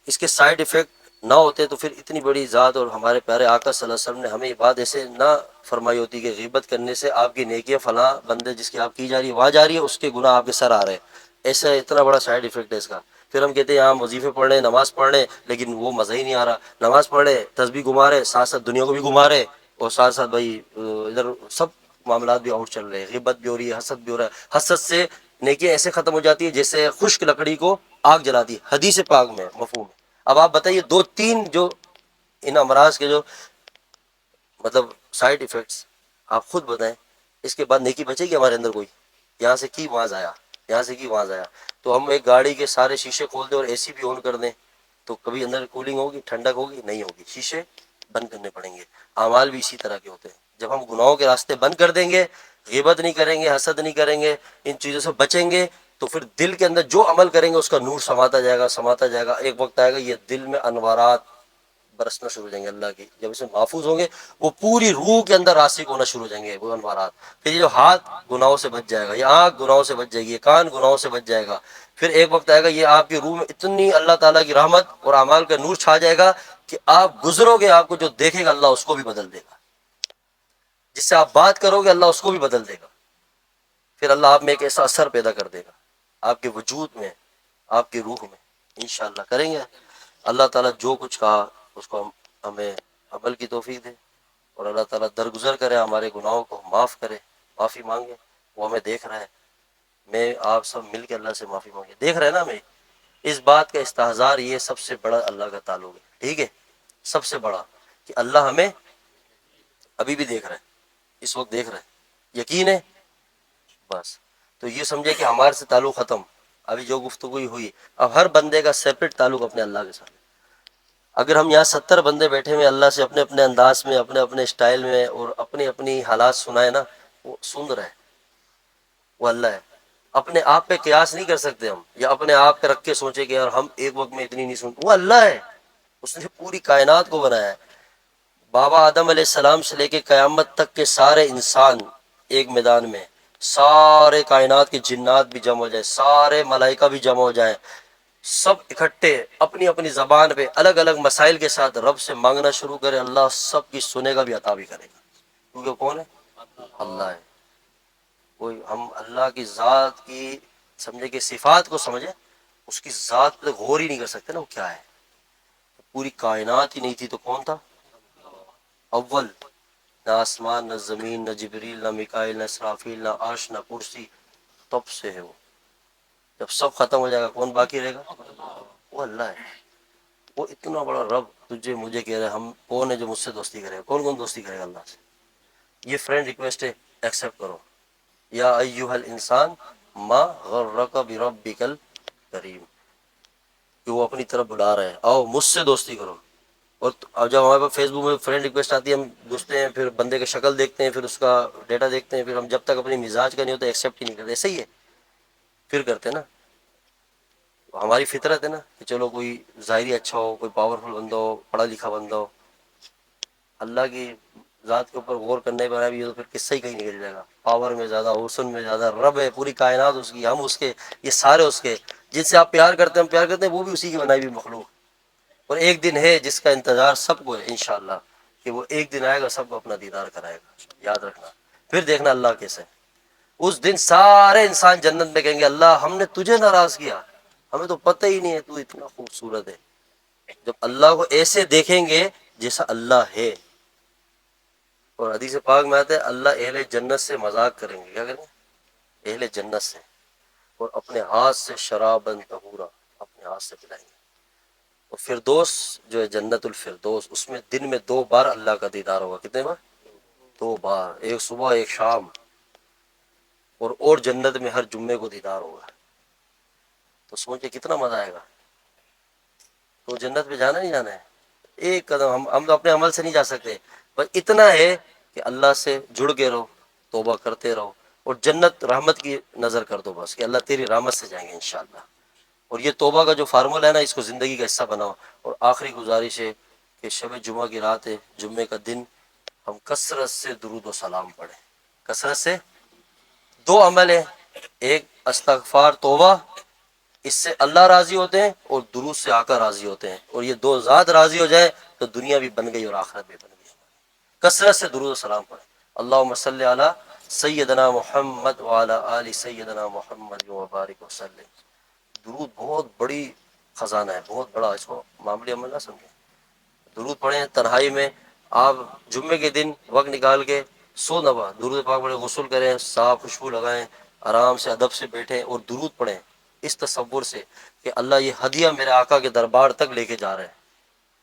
اس کے سائیڈ ایفیکٹ نہ ہوتے تو پھر اتنی بڑی ذات اور ہمارے پیارے آقا صلی اللہ علیہ وسلم نے ہمیں یہ بات ایسے نہ فرمائی ہوتی کہ غیبت کرنے سے آپ کی نیکیاں فلاں بندے جس کی آپ کی جا رہی ہے وہاں جا رہی ہے, اس کے گناہ آپ کے سر آ رہے ہیں. ایسا اتنا بڑا سائیڈ ایفیکٹ ہے اس کا. پھر ہم کہتے ہیں ہاں وظیفے پڑھ رہے, نماز پڑھ رہے, لیکن وہ مزہ ہی نہیں آ رہا. نماز پڑھ رہے, تسبیح گھما رہے, ساتھ ساتھ دنیا کو بھی گھما رہے, اور ساتھ ساتھ بھائی ادھر سب معاملات بھی آؤٹ چل رہے ہیں. غیبت بھی ہو رہی ہے, حسد بھی ہو رہا ہے. حسد سے نیکیاں ایسے ختم ہو جاتی ہے جیسے خشک لکڑی کو آگ جلاتی ہے, حدیث پاک میں مفہوم. اب آپ بتائیے دو تین جو ان امراض کے جو مطلب سائیڈ ایفیکٹس آپ خود بتائیں, اس کے بعد نیکی بچے گی ہمارے اندر کوئی؟ یہاں سے کی وہاں آیا, یہاں سے کی وہاں آیا. تو ہم ایک گاڑی کے سارے شیشے کھول دیں اور اے سی بھی آن کر دیں تو کبھی اندر کولنگ ہوگی, ٹھنڈک ہوگی؟ نہیں ہوگی. شیشے بند کرنے پڑیں گے. اعمال بھی اسی طرح کے ہوتے ہیں. جب ہم گناہوں کے راستے بند کر دیں گے, غیبت نہیں کریں گے, حسد نہیں کریں گے, ان چیزوں سے بچیں گے, تو پھر دل کے اندر جو عمل کریں گے اس کا نور سماتا جائے گا, سماتا جائے گا. ایک وقت آئے گا یہ دل میں انوارات برسنا شروع ہو جائیں گے اللہ کی. جب اس میں محفوظ ہوں گے وہ پوری روح کے اندر راسخ ہونا شروع ہو جائیں گے وہ انوارات. پھر یہ جو ہاتھ گناہوں سے بچ جائے گا, یہ آنکھ گناہوں سے بچ جائے گی, یہ کان گناہوں سے بچ جائے گا. پھر ایک وقت آئے گا یہ آپ کی روح میں اتنی اللہ تعالیٰ کی رحمت اور اعمال کا نور چھا جائے گا کہ آپ گزرو گے, آپ کو جو دیکھے گا اللہ اس کو بھی بدل دے گا. جس سے آپ بات کرو گے اللہ اس کو بھی بدل دے گا. پھر اللہ آپ میں ایک ایسا اثر پیدا کر دے گا آپ کے وجود میں, آپ کی روح میں. انشاءاللہ کریں گے. اللہ تعالیٰ جو کچھ کہا اس کو ہمیں عمل کی توفیق دے, اور اللہ تعالیٰ درگزر کرے, ہمارے گناہوں کو معاف کرے. معافی مانگے, وہ ہمیں دیکھ رہا ہے. میں آپ سب مل کے اللہ سے معافی مانگے, دیکھ رہے ہیں نا ہمیں. اس بات کا استحضار یہ سب سے بڑا اللہ کا تعلق ہے. ٹھیک ہے, سب سے بڑا کہ اللہ ہمیں ابھی بھی دیکھ رہا ہے, اس وقت دیکھ رہا ہے. یقین ہے بس. تو یہ سمجھے کہ ہمارے سے تعلق ختم. ابھی جو گفتگو ہوئی, اب ہر بندے کا سیپریٹ تعلق اپنے اللہ کے ساتھ. اگر ہم یہاں 70 بندے بیٹھے ہوئے اللہ سے اپنے اپنے انداز میں, اپنے اپنے اسٹائل میں, اور اپنی اپنی حالات سنائے نا, وہ سن رہا ہے, وہ اللہ ہے. اپنے آپ پہ قیاس نہیں کر سکتے ہم, یا اپنے آپ پہ رکھ کے سوچے کہ یار ہم ایک وقت میں اتنی نہیں سنتے. وہ اللہ ہے, اس نے پوری کائنات کو بنایا ہے. بابا آدم علیہ السلام سے لے کے قیامت تک کے سارے انسان ایک میدان میں, سارے کائنات کے جنات بھی جمع ہو جائے, سارے ملائکہ بھی جمع ہو جائیں, سب اکٹھے اپنی اپنی زبان پہ الگ الگ مسائل کے ساتھ رب سے مانگنا شروع کرے، اللہ سب کی سنے گا بھی، عطا بھی کرے گا، کیونکہ کون ہے؟ اللہ ہے۔ کوئی ہم اللہ کی ذات کی سمجھے کہ صفات کو سمجھے، اس کی ذات پہ غور ہی نہیں کر سکتے نا وہ کیا ہے۔ پوری کائنات ہی نہیں تھی تو کون تھا اول؟ نہ آسمان، نہ زمین، نہ جبریل، نہ میکائیل، نہ اسرافیل، نہ عرش، نہ کرسی، تب سے ہے وہ۔ جب سب ختم ہو جائے گا کون باقی رہے گا؟ وہ اللہ ہے۔ وہ اتنا بڑا رب تجھے مجھے کہہ رہے ہیں، ہم کون ہے جو مجھ سے دوستی کرے گا؟ کون کون دوستی کرے گا اللہ سے؟ یہ فرینڈ ریکویسٹ ہے، ایکسیپٹ کرو۔ یا ایھا الانسان ما غرک بربک الکریم، کہ وہ اپنی طرف بلا رہے ہیں، آؤ مجھ سے دوستی کرو۔ اور جب ہمارے پاس فیس بک میں فرینڈ ریکویسٹ آتی ہے، ہم گھستے ہیں، پھر بندے کی شکل دیکھتے ہیں، پھر اس کا ڈیٹا دیکھتے ہیں، پھر ہم جب تک اپنی مزاج کا نہیں ہوتا ایکسیپٹ ہی نہیں کرتے۔ ایسا ہی ہے، پھر کرتے ہیں نا۔ ہماری فطرت ہے نا کہ چلو کوئی ظاہری اچھا ہو، کوئی پاورفل بندہ ہو، پڑھا لکھا بندہ ہو، اللہ کی ذات کے اوپر غور کرنے پر ابھی تو پھر قصہ ہی کہیں نکل جائے گا۔ پاور میں زیادہ، حسن میں زیادہ، رب ہے، پوری کائنات اس کی، ہم اس کے، یہ سارے اس کے۔ جن سے آپ پیار کرتے ہیں، ہم پیار کرتے ہیں، وہ بھی اسی کی بنائی ہوئی مخلوق۔ اور ایک دن ہے جس کا انتظار سب کو ہے انشاءاللہ، کہ وہ ایک دن آئے گا، سب کو اپنا دیدار کرائے گا، یاد رکھنا۔ پھر دیکھنا اللہ کیسے۔ اس دن سارے انسان جنت میں کہیں گے اللہ ہم نے تجھے ناراض کیا، ہمیں تو پتہ ہی نہیں ہے تو اتنا خوبصورت ہے۔ جب اللہ کو ایسے دیکھیں گے جیسا اللہ ہے، اور حدیث پاک میں آتا ہے اللہ اہل جنت سے مذاق کریں گے، کیا کریں گے؟ اہل جنت سے، اور اپنے ہاتھ سے شرابن طہورا، اپنے ہاتھ سے پلائیں گے۔ اور فردوس جو ہے جنت الفردوس، اس میں دن میں 2 بار اللہ کا دیدار ہوگا۔ کتنے بار؟ 2 بار، ایک صبح ایک شام۔ اور جنت میں ہر جمعے کو دیدار ہوگا۔ تو سوچے کتنا مزہ آئے گا۔ تو جنت میں جانا نہیں جانا ہے؟ ایک قدم ہم تو اپنے عمل سے نہیں جا سکتے، بس اتنا ہے کہ اللہ سے جڑ کے رہو، توبہ کرتے رہو، اور جنت رحمت کی نظر کر دو بس، کہ اللہ تیری رحمت سے جائیں گے انشاءاللہ۔ اور یہ توبہ کا جو فارمولہ ہے نا، اس کو زندگی کا حصہ بناؤ۔ اور آخری گزارش ہے کہ شب جمعہ کی رات ہے، جمعے کا دن، ہم کثرت سے درود و سلام پڑھیں۔ کثرت سے 2 عمل ہیں، ایک استغفار توبہ، اس سے اللہ راضی ہوتے ہیں، اور درود سے آقا راضی ہوتے ہیں، اور یہ 2 ذات راضی ہو جائے تو دنیا بھی بن گئی اور آخرت بھی بن گئی۔ کثرت سے درود و سلام پڑھیں۔ اللہم صلی علی سیدنا محمد وعلی آل سیدنا محمد وبارک وسلم۔ درود بہت بڑی خزانہ ہے، بہت بڑا، اس کو معمولی عمل نہ سمجھیں۔ درود پڑھیں تنہائی میں، آپ جمعے کے دن وقت نکال کے 100 دفعہ درود پاک پڑھیں، غسل کریں، صاف خوشبو لگائیں، آرام سے ادب سے بیٹھیں اور درود پڑھیں، اس تصور سے کہ اللہ یہ ہدیہ میرے آقا کے دربار تک لے کے جا رہے ہیں۔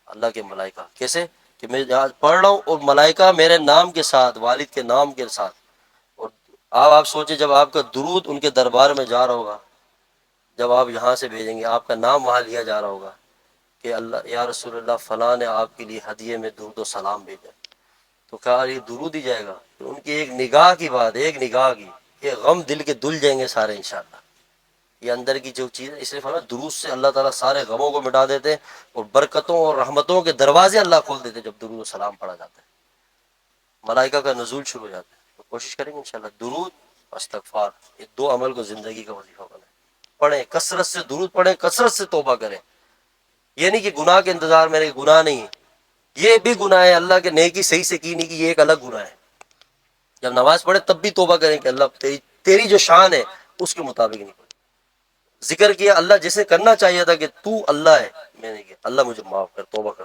اللہ کے ملائکہ کیسے کہ میں آج پڑھ رہا ہوں اور ملائکہ میرے نام کے ساتھ، والد کے نام کے ساتھ۔ اور آپ سوچیں جب آپ کا درود ان کے دربار میں جا رہا ہوگا، جب آپ یہاں سے بھیجیں گے، آپ کا نام وہاں لیا جا رہا ہوگا کہ اللہ یا رسول اللہ فلاں نے آپ کے لیے ہدیے میں درود و سلام بھیجا، تو کیا یہ درود ہی جائے گا؟ تو ان کی ایک نگاہ کی بات، ایک نگاہ کی، یہ غم دل کے دل جائیں گے سارے انشاءاللہ۔ یہ اندر کی جو چیز ہے، اس لیے فرمایا درود سے اللہ تعالیٰ سارے غموں کو مٹا دیتے ہیں، اور برکتوں اور رحمتوں کے دروازے اللہ کھول دیتے ہیں جب درود و سلام پڑھا جاتا ہے، ملائکہ کا نزول شروع ہو جاتا ہے۔ تو کوشش کریں گے انشاءاللہ درود استغفار، یہ 2 عمل کو زندگی کا وظیفہ بنائیں۔ پڑھیں، کثرت سے درود پڑھیں، کثرت سے توبہ کریں۔ یہ نہیں کہ گناہ کے انتظار میں، گناہ نہیں ہے، یہ بھی گناہ ہے، اللہ کے نیکی صحیح سے کی نہیں کی، یہ ایک الگ گناہ ہے۔ جب نماز پڑھے تب بھی توبہ کریں کہ اللہ تیری جو شان ہے اس کے مطابق نہیں پڑھی۔ ذکر کیا اللہ جیسے کرنا چاہیے تھا کہ تو اللہ ہے، میں نے کیا، اللہ مجھے معاف کر، توبہ کر۔